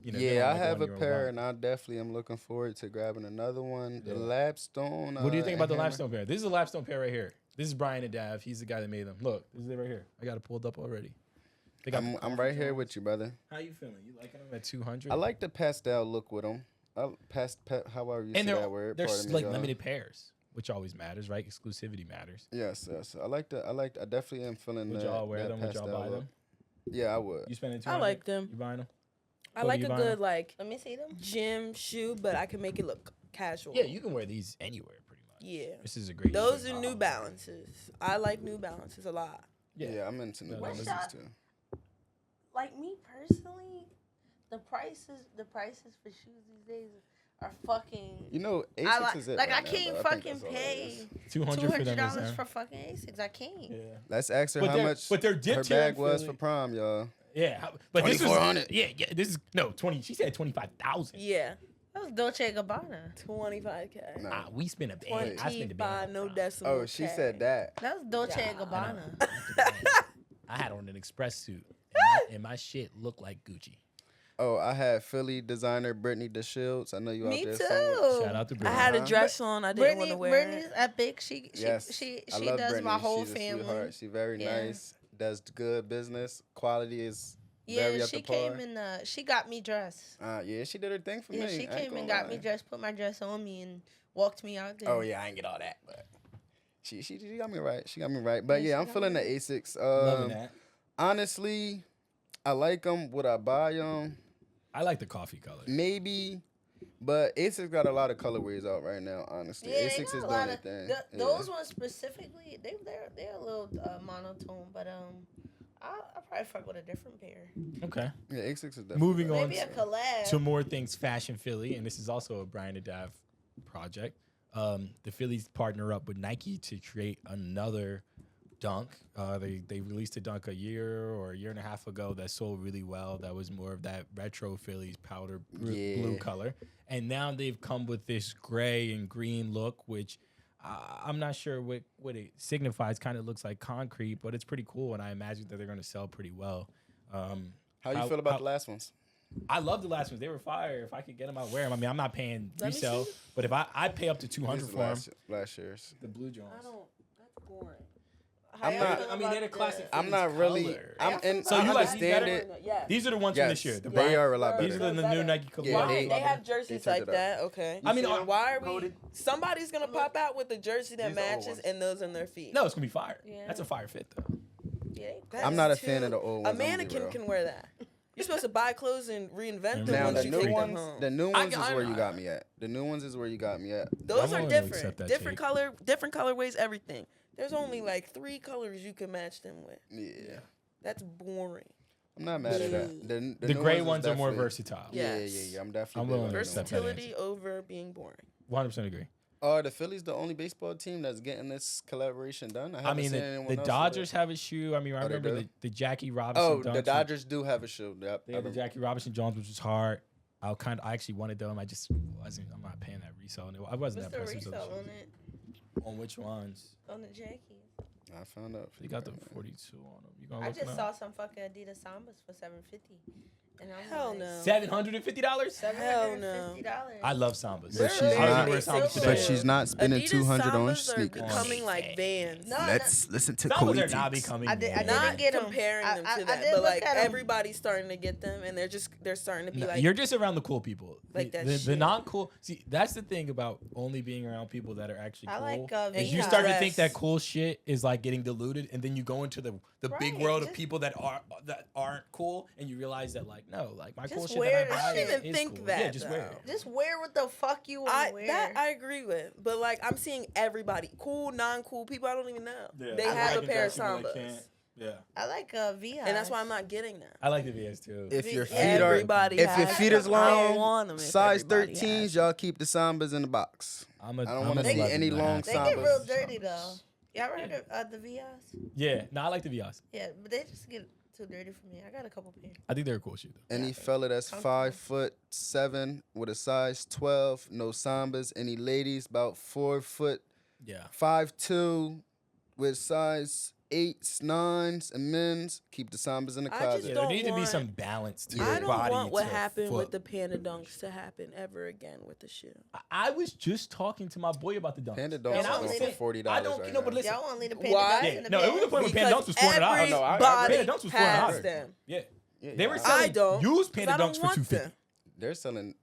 Yeah, I have a pair, and I definitely am looking forward to grabbing another one. The Lapstone. What do you think about the Hammer. Lapstone pair? This is a Lapstone pair right here. This is Brian and Dav. He's the guy that made them. Look, this is it right here. I got it pulled up already. They got I'm right here with you, brother. How you feeling? You liking them at 200? I like the pastel look with them. However you and say they're that word. they're pardon me, like y'all. limited pairs, which always matters, right? Exclusivity matters. Yes. I definitely am feeling Would that. y'all wear that them? Would y'all pastel buy look. them? Yeah, I would. You spending 200? I like them. You buying them? I Cody, like you a buying good them? like Let me see them. gym shoe, but I can make it look casual. Yeah, you can wear these anywhere pretty much. Yeah. This is a great. Those shoe. are New Balances. I like New Balances a lot. Yeah, I'm into New No, Balances shot- too. Like me personally, the prices for shoes these days are fucking. You know, I Asics like, is it. like right I now, can't though. fucking think that's all it pay is. 200 for them. $200 is for fucking Asics. I can't. Yeah. Let's ask her But how they're- much but they're dipped her here bag in was Philly. for prom, y'all. Yeah, but this was 2400. Yeah. This is no 20. She said 25,000. Yeah. That was Dolce & Gabbana. 25K. Nah. We spent a band. I spent a 25, band. no decimal. Oh, she said that. That was Dolce Yeah. & Gabbana. I had on an express suit, and my shit looked like Gucci. Oh, I had Philly designer Brittany DeShields. I know you Me out there too. somewhere. Shout out to I Brittany. had a dress on. I didn't want to wear Brittany's it. epic. She Yes, she I love does Brittany. my whole She's a family. sweetheart. She very Yeah. nice. Does good business. Quality is Yeah, very up she to par. came and she got me dressed. Yeah, she did her thing for Yeah, me. she I ain't came gonna and got lie. me dressed, put my dress on me, and walked me out there. Oh yeah, I ain't get all that, but she got me right. She got me right. But Yeah, yeah, she I'm got feeling me the Asics. Loving that. Honestly, I like them. Would I buy them? I like the coffee color. Maybe. But Asics got a lot of colorways out right now. Honestly, Yeah, they Asics got is a doing lot their of thing. those ones specifically. They're a little monotone, but I'll probably fuck with a different pair. Okay. Yeah, Asics is definitely. Moving better. on Maybe a collab. to more things fashion Philly, and this is also a Brian and Dav project. The Phillies partner up with Nike to create another dunk. They released a dunk a year or a year and a half ago that sold really well. That was more of that retro Phillies powder blue color. And now they've come with this gray and green look, which I'm not sure what it signifies. Kind of looks like concrete, but it's pretty cool, and I imagine that they're going to sell pretty well. How you feel about the last ones? I love the last ones. They were fire. If I could get them, I'd wear them. I mean, I'm not paying Let me resale, see. but if I'd pay up to 200 These for them. last year's. The blue Jones. I don't. That's boring. I'm How y'all not- feel I mean, about they're the classic. I'm not really. Color. I'm in. So I you like these understand better? it. Yeah. These are the ones Yes, from this year. The they Brian- are a lot These better. are the new Nike colorways. Yeah, Why? they- They have they jerseys turned like it up. that. Okay. I mean, So why are we? Cody? Somebody's gonna pop out with a jersey that These are old matches ones. and those on their feet. No, it's gonna be fire. Yeah. That's a fire fit though. Yeah, That I'm is not a too- fan of the old ones, A I'm gonna be mannequin real. can wear that. You're supposed to buy clothes and reinvent them Now, once the you new take them ones, home. the new I- ones is I- where you got me at. The new ones is where you got me at. Those I'm are willing to different. accept that Different take. color, different colorways, everything. There's only like 3 colors you can match them with. Yeah. That's boring. I'm not mad at that. The new gray is ones are more definitely- versatile. Yes. I'm definitely. I'm big willing on to the accept new ones. that. Versatility over being boring. 100% agree. Are the Phillies the only baseball team that's getting this collaboration done? I haven't mean, seen the anyone else with Dodgers it. have a shoe. I mean, I Oh, they remember do? the Jackie Robinson Oh, dunks. the Dodgers do have a shoe. Yep. They had the Jackie Robinson Jones, which was hard. I actually wanted them. I just wasn't. I'm not paying that resale. I wasn't What's that the impressed with resale those on shoes. it? On which ones? On the Jackies. I found out. They got the 42 on them. You gonna I look just them saw up? some fucking Adidas Sambas for $750. And I'm Hell like, no. $750. Hell no. $750. I love Sambas. But she's I not- don't wear Sambas But today. she's not spending Adidas 200 on Sambas are sneakers. becoming like Vans. No, listen to Sambas are not becoming. I didn't Not get 'em. comparing them I to did that, look but like at 'em. everybody's starting to get them, and they're starting to be like. You're just around the cool people. Like that the shit. non cool. See, that's the thing about only being around people that are actually I cool. like, is you Vans. start to think Dress. that cool shit is like getting diluted, and then you go into the big Right, world of just- people that aren't cool, and you realize that like no, like my cool Just shit wear that the I buy shit. I don't even is think cool. that, Yeah, just wear it. though. Just wear what the fuck you want to wear. I agree with, but like I'm seeing everybody, cool, non-cool people I don't even know. Yeah, They I have a like pair of exactly what I Sambas, can't. Yeah, I like VIs. and that's why I'm not getting them. I like the VS too. If your Yeah. feet are Everybody if your has feet is them. I don't long, want them if size everybody 13s, has y'all keep the Sambas in the box. I don't wanna see any long They get Sambas. real dirty though. Y'all ever heard of the VIs? Yeah, no, I like the VS. Yeah, but they just get too dirty for me. I got a couple pairs. I think they're a cool shoe though. Any Yeah. fella that's Comfortable. 5'7" with a size 12, no Sambas. Any ladies about 4'5" Yeah, 5'2" with size 8s, 9s, and men's, keep the Sambas in the I closet. just yeah. There don't need to be want- some balance to Yeah. your I don't body. want what to happened foot. with the Panda Dunks to happen ever again with the shoe. I was just talking to my boy about the dunks. Panda And Dunks I are was going saying- for $40 I don't right know, but now. listen. Y'all want to leave the Why? Panda Yeah, Dunks in the no, bed? it was the point when Panda Dunks was $400. everybody No, I Panda Dunks was has $400. them. Yeah, Yeah, they were yeah, selling I don't. used 'cause Panda I don't Dunks for want $250. them. They're selling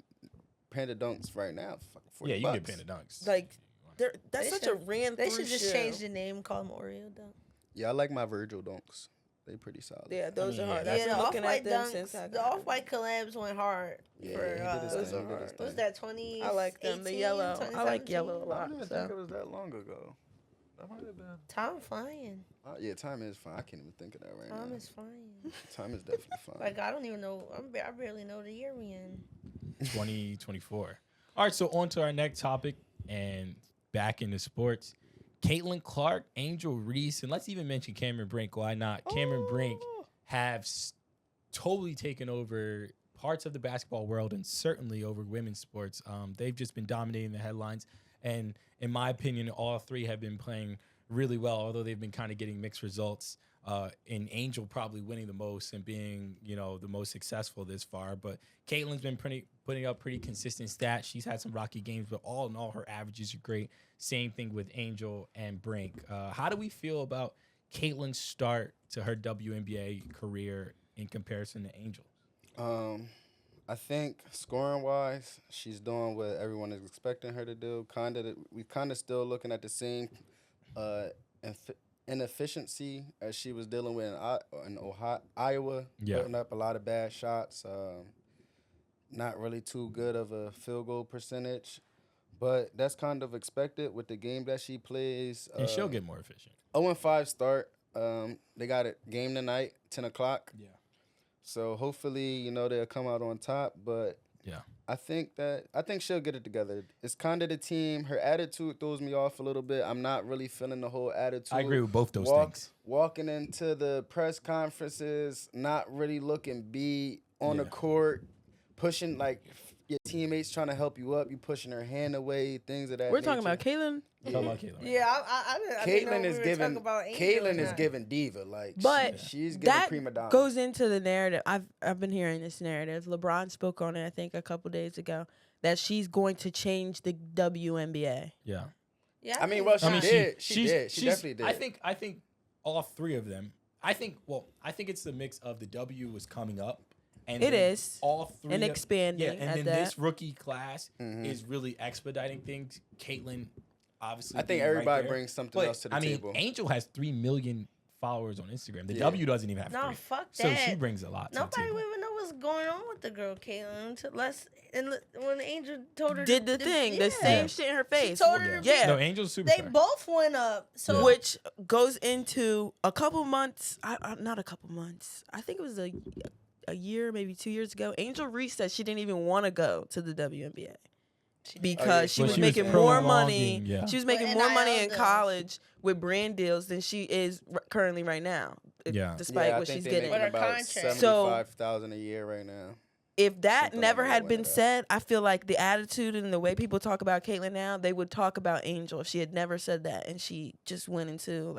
Panda Dunks right now for fucking $40. Yeah, you can get Panda Dunks. Like, that's They such should- a ran They through should just shoe. change the name, call them Oreo Dunk. Yeah, I like my Virgil Dunks. They pretty solid. Yeah, those I mean, are hard. yeah. I've Yeah, been the looking off-white at them Dunks, since I the got them. off-white collabs went hard. Yeah, for, he did his Those thing. are He did his hard. what was thing. that, 20? I like them. The yellow. I like yellow a I lot. don't even So. think it was that long ago. That might have been. Time flying. Yeah, time is fine. I can't even think of that right Time now. is flying. Time is definitely fine. Like, I don't even know. I barely know the year we in. 2024. All right, so on to our next topic and back into sports. Caitlin Clark, Angel Reese, and let's even mention Cameron Brink. Why not? Cameron Brink have totally taken over parts of the basketball world and certainly over women's sports. They've just been dominating the headlines. And in my opinion, all three have been playing really well, although they've been kind of getting mixed results. And Angel probably winning the most and being, the most successful this far. But Caitlin's been putting up pretty consistent stats. She's had some rocky games, but all in all, her averages are great. Same thing with Angel and Brink. How do we feel about Caitlin's start to her WNBA career in comparison to Angel? I think scoring wise, she's doing what everyone is expecting her to do. We kind of still looking at the same inefficiency as she was dealing with in Iowa, Yeah. putting up a lot of bad shots. Not really too good of a field goal percentage, but that's kind of expected with the game that she plays. And she'll get more efficient. 0-5 start. They got a game tonight, 10 o'clock. Yeah. So hopefully, they'll come out on top. But Yeah. I think she'll get it together. It's kind of the team. Her attitude throws me off a little bit. I'm not really feeling the whole attitude. I agree with both those things. Walking into the press conferences, not really looking beat on the Yeah. court, pushing like your teammates trying to help you up. You pushing her hand away, things of that. We're talking nature. about Caitlyn, Talking about Caitlin. right? Yeah, I didn't know Caitlyn we is were giving. talking about Angel Caitlyn or is not. giving diva like. but she's giving that prima donna. goes into the narrative. I've been hearing this narrative. LeBron spoke on it, I think, a couple days ago, that she's going to change the WNBA. Yeah. Yeah, I mean, think well, it's she fine. did. She did. She she's- definitely did. I think all three of them. I think it's the mix of the W was coming up, and It then is. all three And of- expanding Yeah, and at then that. this rookie class Mhm. is really expediting things. Caitlin, obviously, I think being right everybody there. brings something But, else to the I mean, table. Angel has 3 million followers on Instagram. The Yeah. W doesn't even have No, 3. fuck So that. she brings a lot to the Nobody table. would even know what's going on with the girl Caitlyn until when Angel told her Did the thing, the same shit in her face. told her to be- Yeah. No, Angel's superstar. They both went up. So Which goes into a couple months, not a couple months. I think it was a year, maybe 2 years ago. Angel Reese said she didn't even want to go to the WNBA because she Well, was she was making more money. prolonging, yeah. She was making With more money NIL in deals. college with brand deals than she is currently right now. Yeah. Despite I what think she's they getting. With making her about contract. $75,000 a year right now. If that Something never like had that been went up. said, I feel like the attitude and the way people talk about Caitlyn now, they would talk about Angel if she had never said that and she just went into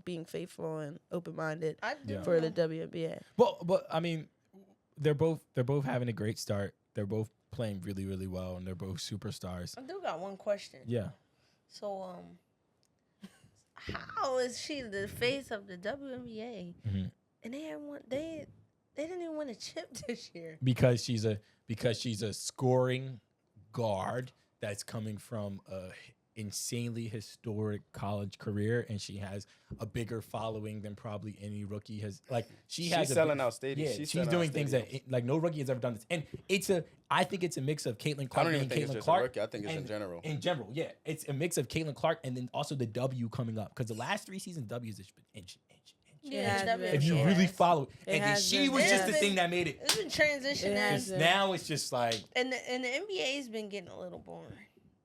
being faithful and open minded I do Yeah. for know. the WNBA. But I mean, they're both having a great start. They're both playing really, really well, and they're both superstars. I do got one question. Yeah. So how is she the face of the WNBA? Mhm. And they didn't even win a chip this year. Because she's a scoring guard that's coming from a insanely historic college career, and she has a bigger following than probably any rookie has. Like She's has selling out stadiums. Yeah, She's she's selling doing out things stadiums. that no rookie has ever done this, and I think it's a mix of Caitlin I Clark don't even being think it's Caitlin just Clark. a rookie. I think it's in and- general. In general, yeah, it's a mix of Caitlin Clark and then also the W coming up because the last 3 seasons W's has been inch. has been. If you really follow, It and then has she been, was yeah. just the thing that made it. It's been transitioning. It has been. Now it's just like, And the NBA's been getting a little boring.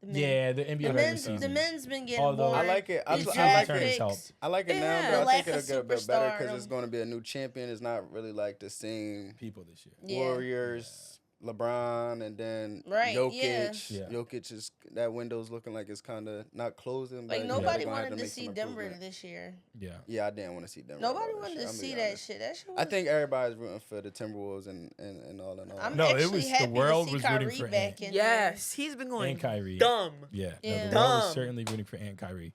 The men- yeah, the NBA The regular men's, season. the men's been getting Although- boring. I like it. I These like draft it. picks. help. I like it Yeah. now, The but I lack think of it'll get a bit better because superstardom. it's going to be a new champion. It's not really like the same people this year. Yeah. Warriors, LeBron, and then Right, Jokic. yeah. Jokic is that window's looking like it's kind of not closing. Like but nobody they're gonna have wanted to make see some Denver improvement. this year. Yeah. Yeah, I didn't want to see Denver. Nobody at all this wanted year, to I'm see be that honest. shit. That shit was, I think everybody's rooting for the Timberwolves and all in all. I'm No, it actually was the happy world to see was rooting Kyrie for back in Yes, he's been going And Kyrie. dumb. Yeah. No, Yeah. the world was Dumb. certainly rooting for Aunt Kyrie.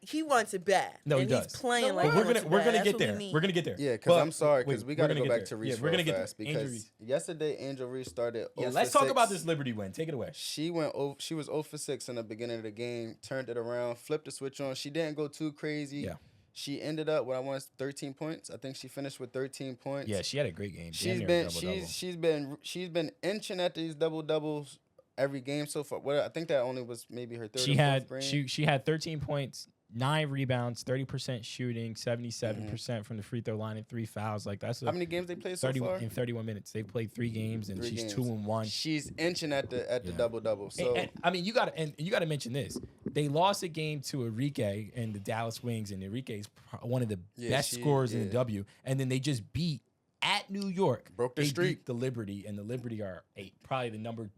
He wants it bad. No, he and does. He's playing The like world- he But wants it we're bad. gonna That's get what we there. need. We're gonna get there. Yeah, because But I'm sorry, wait, because we we're got to gonna go get back there. to Reese Yeah, we're gonna real get there. fast Angel because Reese. yesterday Angel Reese started. Yeah, 0 let's for talk about 6. this Liberty win. Take it away. She was 0 for 6 in the beginning of the game, turned it around, flipped the switch on. She didn't go too crazy. Yeah. She ended up with 13 points. I think she finished with 13 points. Yeah, she had a great game. she's been inching at these double doubles every game so far. Well, I think that only was maybe her third. She or had fourth game. she had 13 points, 9 rebounds, 30% shooting, 77% from the free throw line, and 3 fouls. Like that's How many games they played so 31 far? in 31 minutes. They played 3 games, and 3 she's games. 2-1. She's inching at the Yeah. double double. So And, I mean, you got to mention this. They lost a game to Enrique and the Dallas Wings, and Enrique's one of the best scorers in the yeah. W. And then they just beat at New York. Broke the they streak. beat the Liberty, and the Liberty are probably the number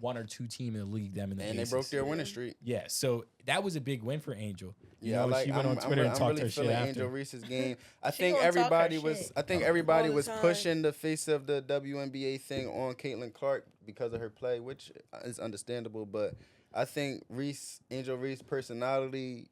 1 or 2 team in the league. Them and the and they Aces. broke their winning streak. Yeah, so that was a big win for Angel. You Yeah, know, she went on Twitter and talked really her shit feeling after. Angel Reese's game. I She think gonna talk her everybody was. shit. I think All everybody the was time. pushing the face of the WNBA thing on Caitlin Clark because of her play, which is understandable. But I think Angel Reese's personality,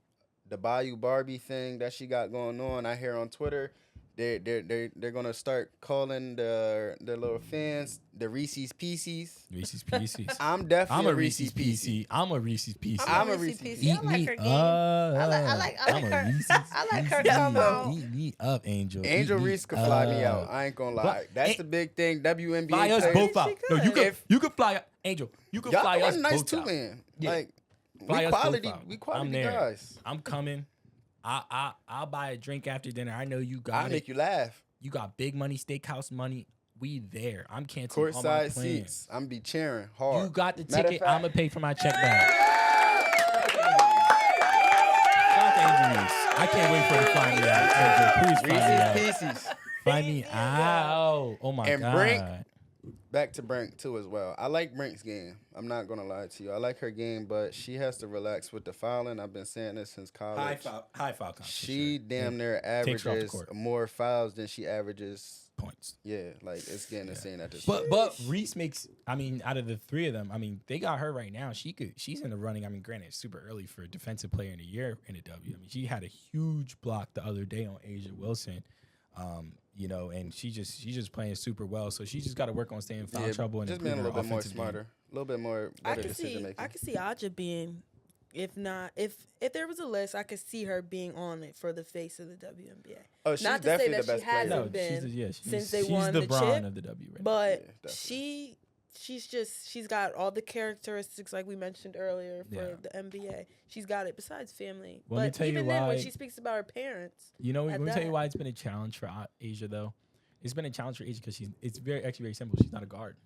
the Bayou Barbie thing that she got going on, I hear on Twitter. They're gonna start calling their little fans the Reese's Pieces. Reese's Pieces. I'm definitely I'm a a Reese's Piece. PC. I'm a Reese's Piece. I'm a Reese's Reese's Pieces. Eat I like me her game. up. I like I'm a her. Reese's I like her Pieces. combo. Eat me up, Angel. Angel Eat me Reese could fly me up. out. I ain't gonna Fly- lie. That's Ain't- the big thing. WNBA Fly us players- both out. No, you could. If- You could fly, Angel. You could Y'all fly are us a nice both two out. man. Yeah. Like Fly we us both quality. out. We I'm quality there. guys. I'm coming. I'll buy a drink after dinner. I know you got I it. make you laugh. You got big money, steakhouse money. We there. I'm canceling all my Courtside plans. seats. I'm be cheering hard. You got the Matter of ticket. fact- I'm gonna pay for my check bag. Shout out to Angel Reese. I can't wait for her to find me out. Angel, please find me out. Reese's Pieces. Find me out. Oh my And god. Brink. Back to Brink too as well. I like Brink's game. I'm not gonna lie to you. I like her game, but she has to relax with the fouling. I've been saying this since college. High foul count. for She sure. damn near Takes her off the averages court. more fouls than she averages. Points. Yeah, like it's getting insane at this point. But Reese makes. I mean, out of the 3 of them, I mean, they got her right now. She's in the running. I mean, granted, it's super early for defensive player in the year in the W. I mean, she had a huge block the other day on Asia Wilson. You know, and she's just playing super well. So she just got to work on staying in foul trouble and just being a improving little her bit more offensive game. smarter, a little bit more better decision I making. could see Aja being if not, if there was a list, I could see her being on it for the face of the WNBA. Oh, she's Not to say definitely that the best she hasn't player. No, been since they she's won the the Braun chip, of the W right now. but Yeah, definitely. she's got all the characteristics like we mentioned earlier for Yeah. the NBA. She's got it besides family. Well, let me but tell you even then, when why- she speaks about her parents, You know, let at me tell you that. why it's been a challenge for Asia though. It's been a challenge for Asia because it's very simple. She's not a guard.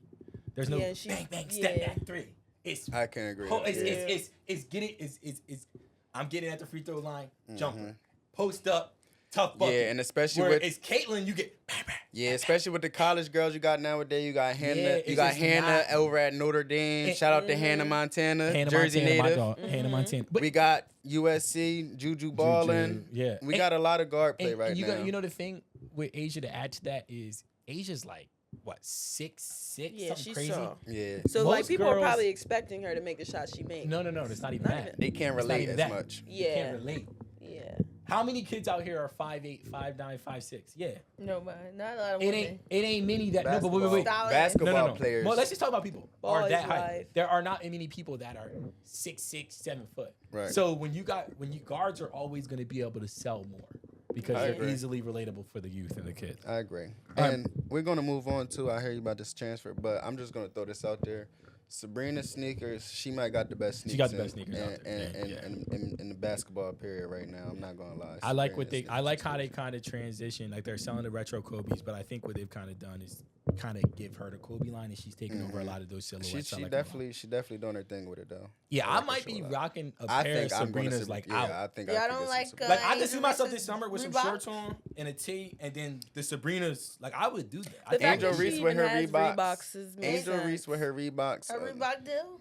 There's no Yeah, she's- bang bang step yeah. back three. It's I can agree. po- with that. it's getting it's I'm getting at the free throw line, Mm-hmm. jumper, post up, tough bucket. Yeah, and especially where with it's Caitlyn, you get bang bang. yeah, especially with the college girls you got nowadays. You got Hannah. Yeah, you it's got just Hannah not- over at Notre Dame. And- Shout out to Hannah Montana, Hannah Jersey Montana, my native. dog, Hannah Montana. But We got USC, Juju Ballin. yeah. We got a lot of guard play And right you now. got, you know, the thing with Asia to add to that is Asia's like what 6'6", yeah, something she's crazy. tall. yeah, So like Most people are girls- probably expecting her to make the shots she makes. No, that's not even Not that. even- they can't It's not relate even as that. much. You Yeah. can't relate. Yeah. How many kids out here are 5'8", 5'9", 5'6"? Yeah, Nobody, not a lot of it women. ain't many that. No, but wait. Style. Basketball No. players. Well, let's just talk about people are Boys that height. life. There are not many people that are 6'6", 7 foot. Right. So when you guards are always going to be able to sell more because I they're agree. easily relatable for the youth and the kids. I agree. Alright. And we're gonna move on to. I heard you about this transfer, but I'm just gonna throw this out there. Sabrina sneakers, she might got the best sneakers. She got the best sneakers out there. in the basketball period right now. I'm not gonna lie. I like Sabrina's I like sneakers how they is kind of transition. Like they're selling the retro Kobe's, but I think what they've kind of done is kind of give her the Kobe line, and she's taking over a lot of those silhouettes. She I like them a lot. definitely doing her thing with it though. Yeah, I I like might her be show a lot. rocking a I pair of think I'm gonna Sabrinas like yeah, out. I think Y'all I could don't get like, some Like I Angel could see myself Reese's this summer with some Reebok? shorts on and a tee, and then the Sabrinas. Like I would do that. I The think fact Angel that she Reese even with her has Reeboks. Reeboks is Angel makes Reese with her Reeboks. A Reebok deal?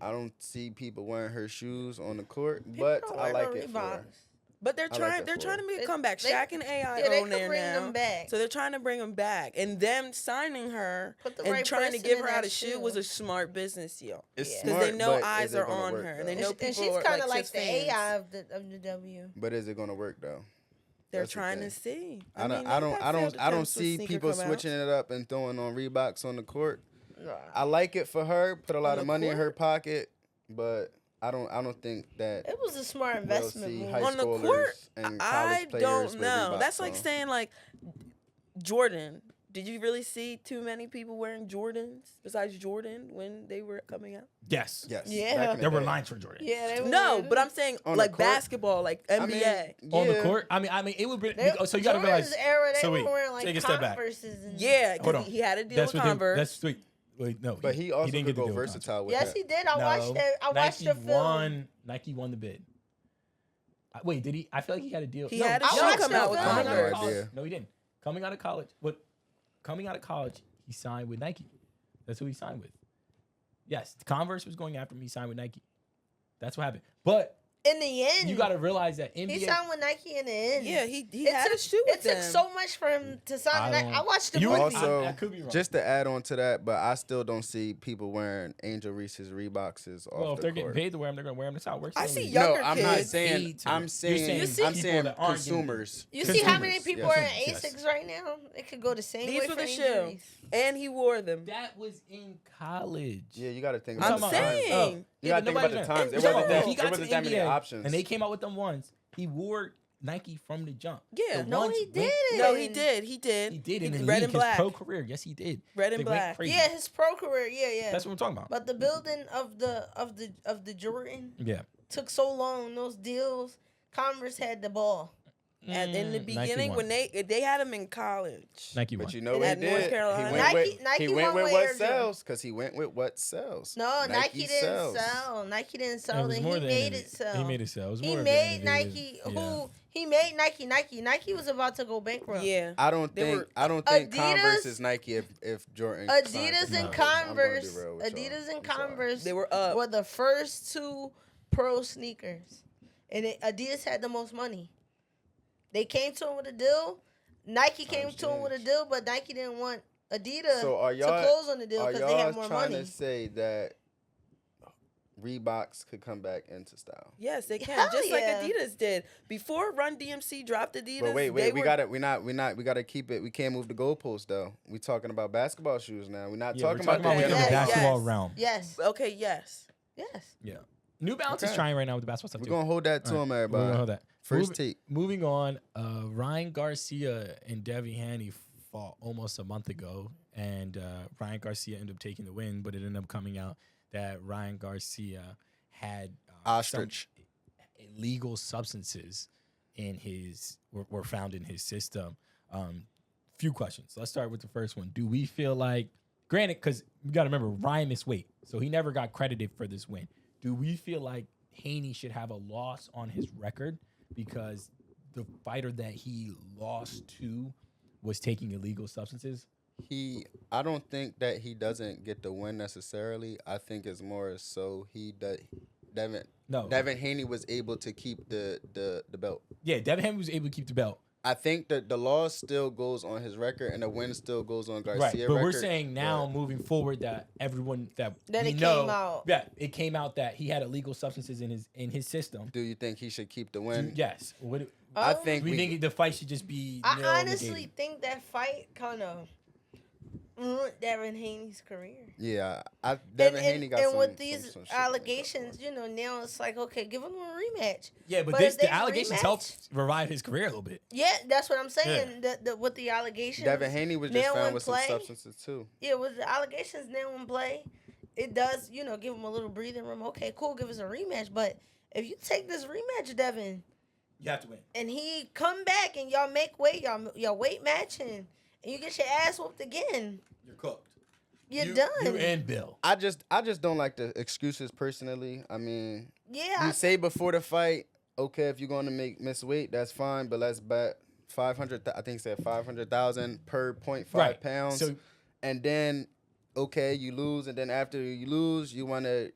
I don't see people wearing her shoes on the court, People but don't I wear like no it for her. Reeboks. But they're I like trying. it They're for trying to her. make a They- comeback. they- Shaq and AI Yeah, they own could there bring now, them back. so they're trying to bring them back. And them signing her Put the and right trying to person give in her how that to shoot shoe. was a smart business deal. It's Yeah. 'Cause smart, they know but eyes is it are gonna on work, her, and though? they know And people she's are kind like of like just the fans. AI of the W. But is it gonna work though? They're That's the trying to thing. see. I mean, don't they've had failed I don't attempts with see sneaker people come-outs. switching it up and throwing on Reeboks on the court. Nah. I like it for her, put a lot On of the money in her court? pocket, but I don't think that It was a smart we'll investment see move. high On the schoolers court, and I college players don't with know. Reeboks That's like on. saying like Jordan. Did you really see too many people wearing Jordans besides Jordan when they were coming out? yes. Yes. Yeah. back in the There were day. lines for Jordan. Yeah, they were No, wearing but them. I'm saying On the like court? basketball, like I mean, NBA. On the yeah. court, I mean, it would be. They- So you got to realize. Jordan's era, they so were wait, wearing like take a step back. Converses and Yeah, Hold on. because he had a deal That's with what Converse. That's sweet. Wait, no, But he also didn't could get the go deal with Converse. versatile with Yes, that. he did. I watched it. I watched Nike the film. Nike won the bid. Wait, did he? I feel like he had a deal. He no, had a no, shoe no, come no, out with coming Converse. of college- No idea. No, he didn't. Coming out of college, coming out of college, he signed with Nike. That's who he signed with. Yes, Converse was going after him. He signed with Nike. That's what happened. But In the end, you got to realize that NBA. he signed with Nike in the end. Yeah, he It had took, a shoe It with took them. so much for him to sign. I Nike. don't- I watched the You movie. Also, I could be wrong. just to add on to that, but I still don't see people wearing Angel Reese's Reeboks well, off if the they're getting court. paid to wear them, they're going to wear them. That's how it works. I in the see league. younger No, I'm not kids. saying. Paid to I'm wear. saying. You're saying I'm people saying that aren't getting- consumers. You see how many Consumers, people yes. are in Yes. Asics right now? It could go the same These way were for the Angel shoe, Reese. and he wore them. That was in college. Yeah, you got to think I'm about the times. saying. You gotta think about the times. It wasn't that. He got It wasn't to that many NBA, options. and they came out with them ones. He wore Nike from the jump. Yeah. The No, ones he went- didn't. No, he did. He did. He did He in did. the Red league, and black. his pro career. Yes, he did. Red and They went black. crazy. Yeah, his pro career. Yeah. That's what I'm talking about. But the building of the Jordan Yeah. took so long. Those deals, Converse had the ball. And in the Nike beginning, won. when they had him in college. Nike won. But you know And what he at North did? Carolina. He went Nike- with, Nike he went won with with what Air Jordan. sells because he went with what sells. No, Nike didn't sells. sell. Nike didn't It sell. was Then more he than made innovative. it sell. He made it sell. It was He more of made an Nike. innovative- yeah. He made Nike. Nike was about to go bankrupt. Yeah. I don't They think were- Converse Adidas- is Nike if Jordan. Adidas signed and to Nike. I'm gonna be Converse. real with y'all. Adidas and I'm sorry. Converse They were up. were the first two pro sneakers, and Adidas had the most money. They came to him with a deal. Nike came Times to him with a change. deal, but Nike didn't want Adidas So are to y'all close on the deal are because they had y'all more trying money. to say that Reeboks could come back into style? Yes, they can. Hell Just yeah. like Adidas did. Before Run DMC dropped Adidas. But wait, they we were- gotta keep it. We can't move the goalpost though. We talking about basketball shoes now. We're not Yeah, we're talking about talking the about within the yes, general. basketball yes. realm. Yes, Okay, yes. yes. Yeah. New Balance is Okay. trying right now with the basketball stuff We're too. gonna hold that to All him, right, we're everybody. gonna hold that. First take. Moving on, Ryan Garcia and Debbie Haney fought almost a month ago, and Ryan Garcia ended up taking the win, but it ended up coming out that Ryan Garcia had Ostrich. some illegal substances in his were found in his system. Few questions. Let's start with the first one. Do we feel like, granted, because you got to remember Ryan missed weight, so he never got credited for this win. Do we feel like Haney should have a loss on his record because the fighter that he lost to was taking illegal substances? I don't think that he doesn't get the win necessarily. I think it's more so Devin Haney was able to keep the belt. Yeah, Devin Haney was able to keep the belt. I think that the loss still goes on his record and the win still goes on Garcia. Right, but record. we're saying now, moving forward, that everyone that That we it know, came out. yeah, it came out that he had illegal substances in his system. Do you think he should keep the win? Yes. What, I think we think the fight should just be. I nil honestly negated. think that fight kind of ruined Devin Haney's career. Yeah, Devin Haney got some. with these some shit allegations, now it's like, okay, give him a rematch. Yeah, but But this if they the allegations rematch- helped revive his career a little bit. Yeah, that's what I'm saying. With the allegations, Devin Haney was just now found in with play, some substances too. Yeah, with the allegations now in play, it does, give him a little breathing room. Okay, cool, give us a rematch. But if you take this rematch, Devin, You have to win. and he come back and y'all make weight, y'all weight matching, and you get your ass whooped again, You're cooked. you're done. You and Bill. I just don't like the excuses personally. I mean, Yeah, you say before the fight, okay, if you're going to miss weight, that's fine, but let's bet 500. I think it said 500,000 per 0.5 pounds. So And then, okay, you lose, and then after you lose, you want to.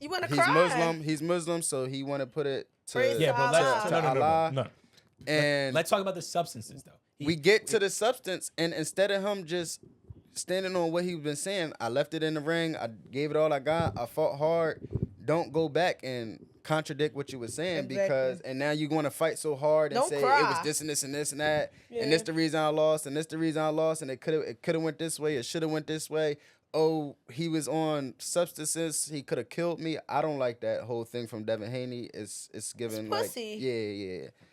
you want to He's cry. Muslim. He's Muslim, so he want to put it to. Praise yeah, but let's to Allah. no. And Let's talk about the substances though. we get to the substance, and instead of him just standing on what he's been saying, I left it in the ring. I gave it all I got. I fought hard. Don't go back and contradict what you were saying because, and now you're going to fight so hard and Don't say cry. it was this and this and this and that, and this the reason I lost, and this the reason I lost, and it could have went this way, it should have went this way. Oh, he was on substances. He could have killed me. I don't like that whole thing from Devin Haney. It's given like pussy.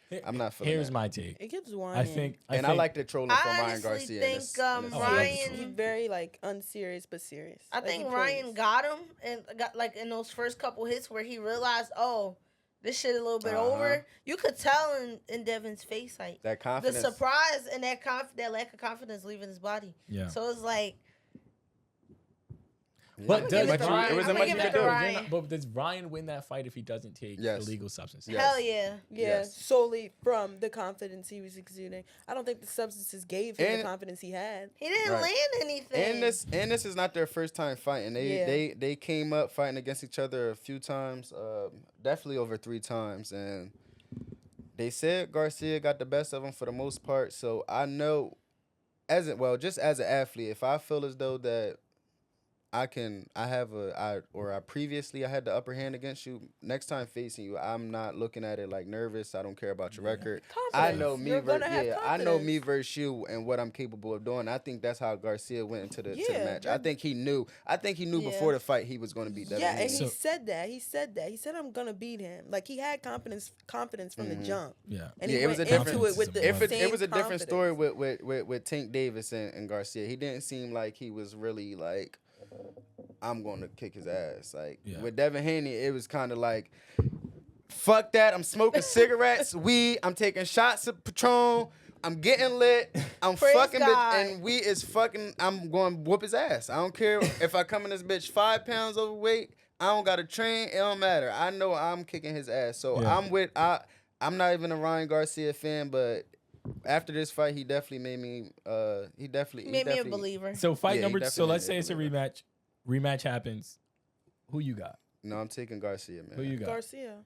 yeah. I'm not feeling Here's that. my take. It gives whining. I think, And I like the trolling from I Ryan honestly Garcia. think, in this- in this Ryan- episode. He's very like unserious but serious. I Like, think he Ryan plays. got him and got like in those first couple hits where he realized, oh, this shit a little bit Uh-huh. over. You could tell in Devin's face, like That the confidence. surprise and that lack of confidence leaving his body. Yeah. So it's like, But I'ma does give it to Ryan. it was a I'ma much give you it could to do. Ryan. But does Ryan win that fight if he doesn't take Yes. illegal substances? Yes. hell yeah. Yeah, Yes. solely from the confidence he was exuding. I don't think the substances gave him And- the confidence he had. He didn't Right. land anything. And this is not their first time fighting. They came up fighting against each other a few times, definitely over 3 times, and they said Garcia got the best of him for the most part. So I know, just as an athlete, if I feel as though that I previously had the upper hand against you. Next time facing you, I'm not looking at it like nervous. I don't care about your record. I Confidence. know me You're gonna have I know me confidence. versus you and what I'm capable of doing. I think that's how Garcia went into the Yeah, match. I that- think he knew. Before the fight he was going to beat Devin Yeah, Haney. and he So- said that. He said I'm gonna beat him. Like he had confidence from the jump. Yeah. And Yeah, he it was went a into different- it with the If same it was a different confidence. story with Tank Davis and Garcia. He didn't seem like he was really like, I'm going to kick his ass. Like Yeah. with Devin Haney, it was kind of like, fuck that. I'm smoking cigarettes, weed. I'm taking shots of Patron. I'm getting lit. I'm Praise fucking God. and we is fucking. I'm going to whoop his ass. I don't care if I come in this bitch 5 pounds overweight. I don't got to train. It don't matter. I know I'm kicking his ass. So Yeah. I'm not even a Ryan Garcia fan, but after this fight, he definitely made me. He definitely Made me a believer. So fight Yeah, he number. So definitely let's say made it's a it. rematch. Rematch happens. Who you got? No, I'm taking Garcia, man. Who you got? Garcia.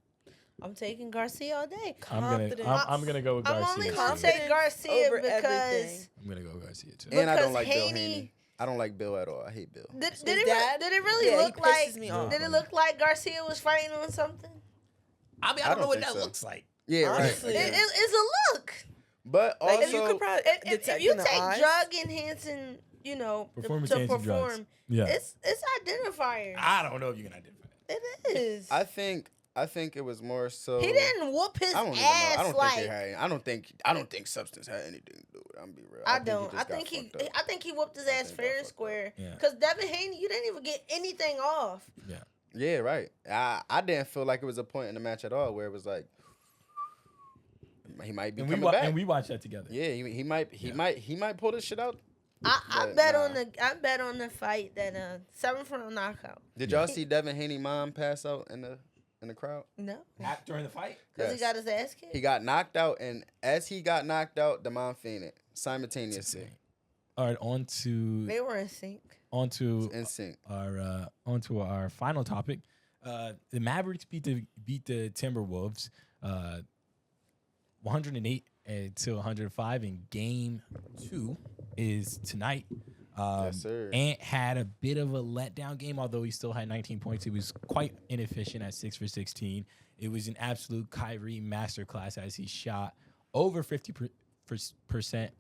I'm taking Garcia all day. I'm gonna. Confidence. I'm gonna go with I'm Garcia. only too. gonna Confidence take Garcia over because everything. I'm gonna go Garcia too. And I because don't like Bill Haney- Haney. I don't like Bill at all. I hate Bill. did His it dad? did it really Yeah, he look like pisses me off. did it look like Garcia was fighting on something? I mean, I I don't know don't what think that so. looks like. Yeah, Honestly. right. It's a look. But Like, also, you could probably If detect you in the take eyes. drug enhancing, Performance to enhancing drugs. perform, Yeah. it's identifier. I don't know if you can identify that. It is. I think it was more so. He didn't whoop his I don't even know. ass I don't like. think it had. I don't think substance had anything to do with it. I'm gonna be real. I don't. I just think got he. fucked up. I think he whooped his I ass think he fair got and fucked up. square. Yeah. Cause Devin Haney, you didn't even get anything off. Yeah, right. I didn't feel like it was a point in the match at all where it was like he might be coming back. And we watched that together. Yeah, he might pull this shit out. I But bet nah. I bet on the fight that 7th round knockout. Did y'all see Devin Haney mom pass out in the crowd? No, During the fight? because Yes. he got his ass kicked. He got knocked out, and as he got knocked out, the mom fainted simultaneously. All right, on to They were in sync. In sync. our final topic. The Mavericks beat the Timberwolves 108 to 105 in game 2 is tonight. Yes, sir. Ant had a bit of a letdown game, although he still had 19 points. He was quite inefficient at 6 for 16. It was an absolute Kyrie masterclass as he shot over 50%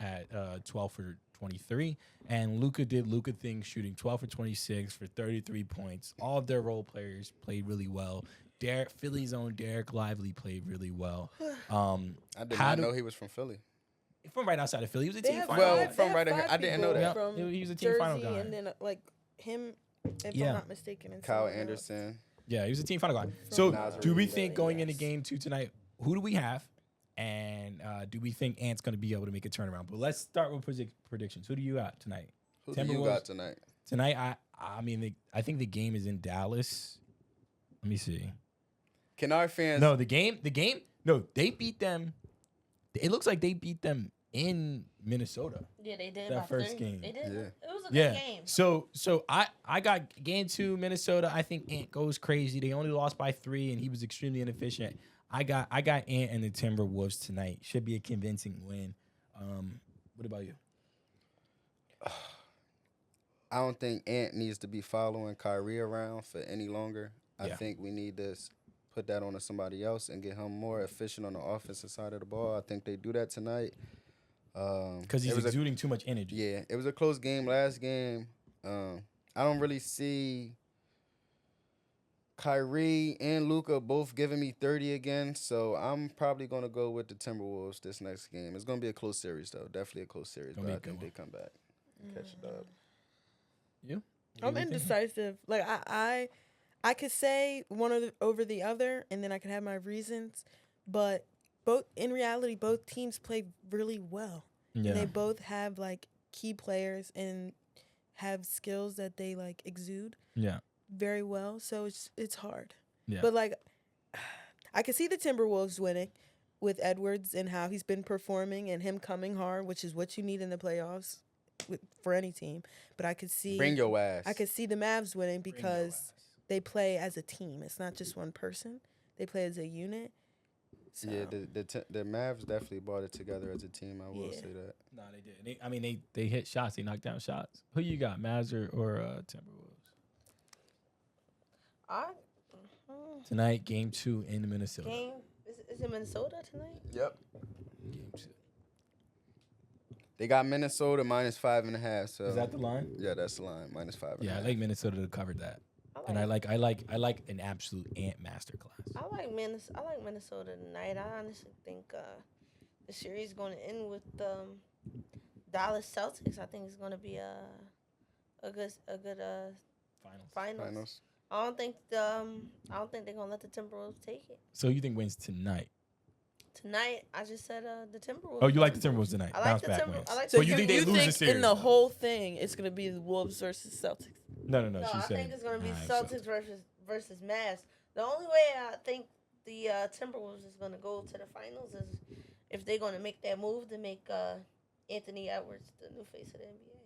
at 12 for 23. And Luka did Luka things, shooting 12 for 26 for 33 points. All of their role players played really well. Philly's own Derek Lively played really well. I did not know he was from Philly. From right outside of Philly. He was a They team have final Well, guy. five- from they right have here- I five didn't know people that. from He was a team Jersey, final guy. and then like him, if Yeah. I'm not mistaken. And Kyle someone else. Anderson. Yeah, he was a team final guy. So Nazareth. do we think going into Yes. game 2 tonight, who do we have? And do we think Ant's going to be able to make a turnaround? But let's start with predictions. Who do you got tonight? Who do you Timberwolves. got tonight? Tonight, I think the game is in Dallas. Let me see. Can our fans? No, they beat them. It looks like they beat them in Minnesota. Yeah, they did. That by first 3. game. They did. Yeah. It was a Yeah. good game. So I got game 2 Minnesota. I think Ant goes crazy. They only lost by 3, and he was extremely inefficient. I got Ant and the Timberwolves tonight. Should be a convincing win. What about you? I don't think Ant needs to be following Kyrie around for any longer. I Yeah. think we need to put that onto somebody else and get him more efficient on the offensive side of the ball. I think they do that tonight. Because he's it was exuding too much energy. Yeah, it was a close game last game. I don't really see Kyrie and Luka both giving me 30 again, so I'm probably going to go with the Timberwolves this next game. It's going to be a close series, though. Definitely a close series, Gonna but be I a good think they one. come back and catch it up. You? I'm What do you think? indecisive. Like I could say one over the other, and then I could have my reasons. But in reality, both teams played really well. Yeah. And they both have like key players and have skills that they like exude Yeah. very well. So it's hard. Yeah. But like, I could see the Timberwolves winning with Edwards and how he's been performing and him coming hard, which is what you need in the playoffs for any team. But I could see Bring your ass. I could see the Mavs winning Bring your because ass. they play as a team. It's not just one person. They play as a unit. So, Yeah, the Mavs definitely brought it together as a team. I will Yeah. say that. No, they did. They hit shots. They knocked down shots. Who you got, Mavs or Timberwolves? Tonight, game 2 in Minnesota. Game is it Minnesota tonight? Yep. Game 2. They got Minnesota -5.5. So Is that the line? Yeah, that's the line. -5.5. Yeah, I like Minnesota to cover that. And I like an absolute Ant masterclass. I like Minnesota tonight. I honestly think the series is going to end with Dallas Celtics. I think it's going to be a good finals. Finals. I don't think they're going to let the Timberwolves take it. So you think wins tonight? Tonight, I just said the Timberwolves. Oh, you like the Timberwolves tonight? I like Bounce the back Timberwolves. wins. I like So But you think they lose the series? in the whole thing, it's gonna be the Wolves versus Celtics. No. No, She I said. think it's going to be Alright, Celtics versus Mavs. The only way I think the Timberwolves is going to go to the finals is if they're going to make that move to make Anthony Edwards the new face of the NBA.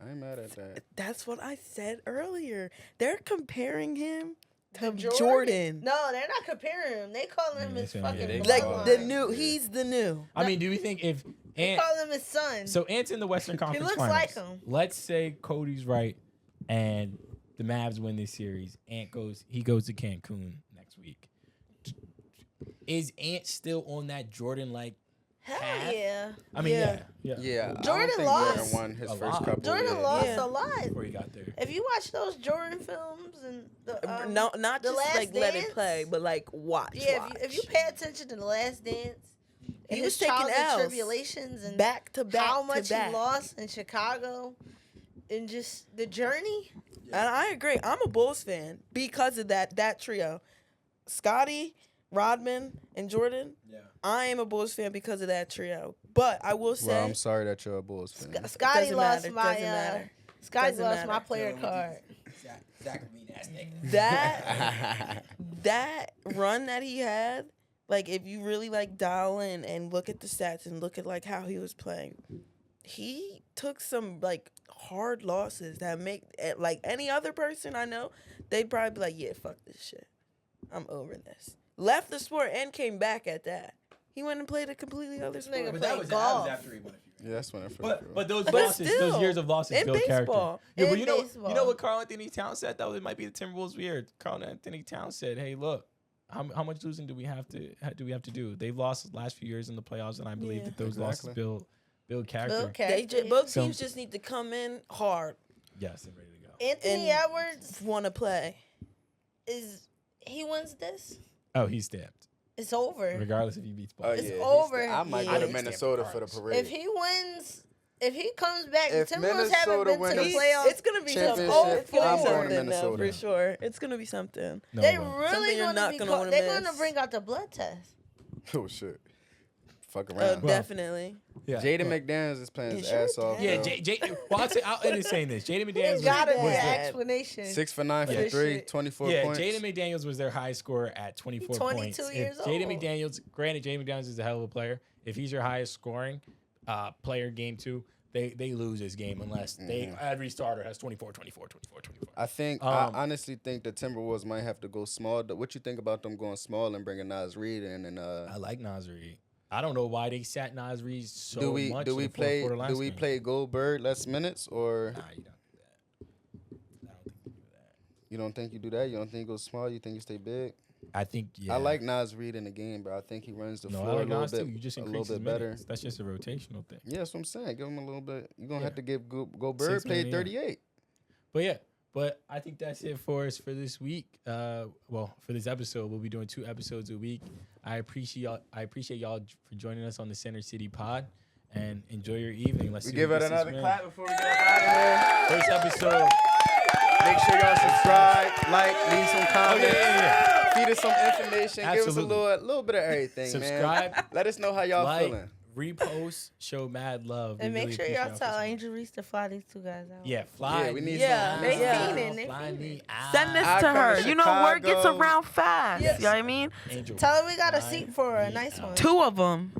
I ain't mad at that. That's what I said earlier. They're comparing him to To Jordan. No, they're not comparing him. They calling him Yeah, his they fucking saying, yeah, Like Oh, the yeah. new, he's the new. I mean, do we think if They Ant? call him his son. So Ant's in the Western Conference looks Finals. like him. Let's say Cody's right, and the Mavs win this series. Ant goes to Cancun next week. Is Ant still on that Jordan like Hell half. yeah. I mean, Yeah. Yeah, I Jordan don't think lost Jordan won his a first lot. couple. Jordan years. lost Yeah. a lot. Before he got there. If you watch those Jordan films and the No, not The just Last like let it Dance? play, but like watch. yeah, if you pay attention to the Last Dance, He and was his taking trials and L's. tribulations and back to back how to much he back. lost in Chicago, and just the journey. And I agree. I'm a Bulls fan because of that trio. Scotty, Rodman, and Jordan. Yeah. I am a Bulls fan because of that trio. But I will say Well, I'm sorry that you're a Bulls fan. Scotty doesn't lost matter, my doesn't matter. Scotty Doesn't lost my matter. player card. Zach Levine ass nigga. that run that he had, like if you really like dial in and look at the stats and look at like how he was playing, he took some like hard losses that make like any other person I know, they'd probably be like, yeah, fuck this shit. I'm over this. Left the sport and came back at that. He went and played a completely other sport. Nigga But play that was golf. after he won a few. Yeah, that's when I first. But those But losses, still, those years of losses in build character. baseball. Yeah, but In you know baseball. what Karl Anthony Towns said? That might be the Timberwolves weird. Karl Anthony Towns said, "Hey, look, how much losing do we have to do? They've lost the last few years in the playoffs, and I believe Yeah. that those Exactly. losses build character. Both So- teams just need to come in hard Yes, they're ready to go. Anthony and- Edwards want to play. he wins this. Oh, he's stamped. It's over. Regardless if he beats Oh, Boston. yeah, It's he's over. I might Yeah. go to He's Minnesota for the parade. If he wins, if he comes back, If the Timberwolves haven't Minnesota been to wins the this playoffs. It's gonna be something. championship, It's gonna I'm be going to something though, Minnesota. for sure. It's gonna be something. No They way. really Something you're gonna not be. gonna wanna They're gonna miss. bring out the blood test. Oh shit, fuck around. Well, Definitely. Yeah. Jaden Well, McDaniels is playing his Is your ass off. dad- Yeah, though. I'll end it saying this. Jaden There's McDaniels gotta be was an that. explanation. 6 for 9 for Yeah. 3, Shit. 24 yeah, points. Jaden McDaniels was their highest scorer at 24 He's 22 points. years If Jaden old. McDaniels, granted, Jaden McDaniels is a hell of a player. If he's your highest scoring player game 2, they lose this game unless every starter has 24. I think I honestly think the Timberwolves might have to go small. What you think about them going small and bringing Nas Reed in? And I like Nas Reed. I don't know why they sat Nas Reed so do we much. do in we the fourth play quarter last game. Goldberg less minutes or Nah, you don't do that. I don't think you do that. you don't think you do that? You don't think you go small? You think you stay big? I think yeah. I like Nas Reed in the game, bro. I think he runs the no, floor I like a little Nas bit, too. You just a increase little his bit better. minutes. That's just a rotational thing. Yeah, that's what I'm saying. Give him a little bit. You're gonna Yeah. have to give Goldberg 6 played million, yeah. 38. But I think that's it for us for this week. For this episode, we'll be doing 2 episodes a week. I appreciate y'all for joining us on the Center City Pod, and enjoy your evening. Let's We see give who it gets this another win. clap before we get up out of First episode. here. Make sure y'all subscribe, like, leave some Oh comments. yeah. Feed us some information. Absolutely. Give us a little bit of everything, Subscribe, man. Let us know how y'all like, feeling. repost, show mad love. And We make really sure appreciate y'all y'all tell for Angel Reese to fly these 2 guys out. Yeah, fly. Yeah, we need Yeah, some. they fiending, they Fly fiending. me out. Send this I to come her. to You know, word gets Chicago. around fast. Yes. You know what I mean? Angel. Tell her we got a Fly seat for her, a me nice out. one. 2 of them.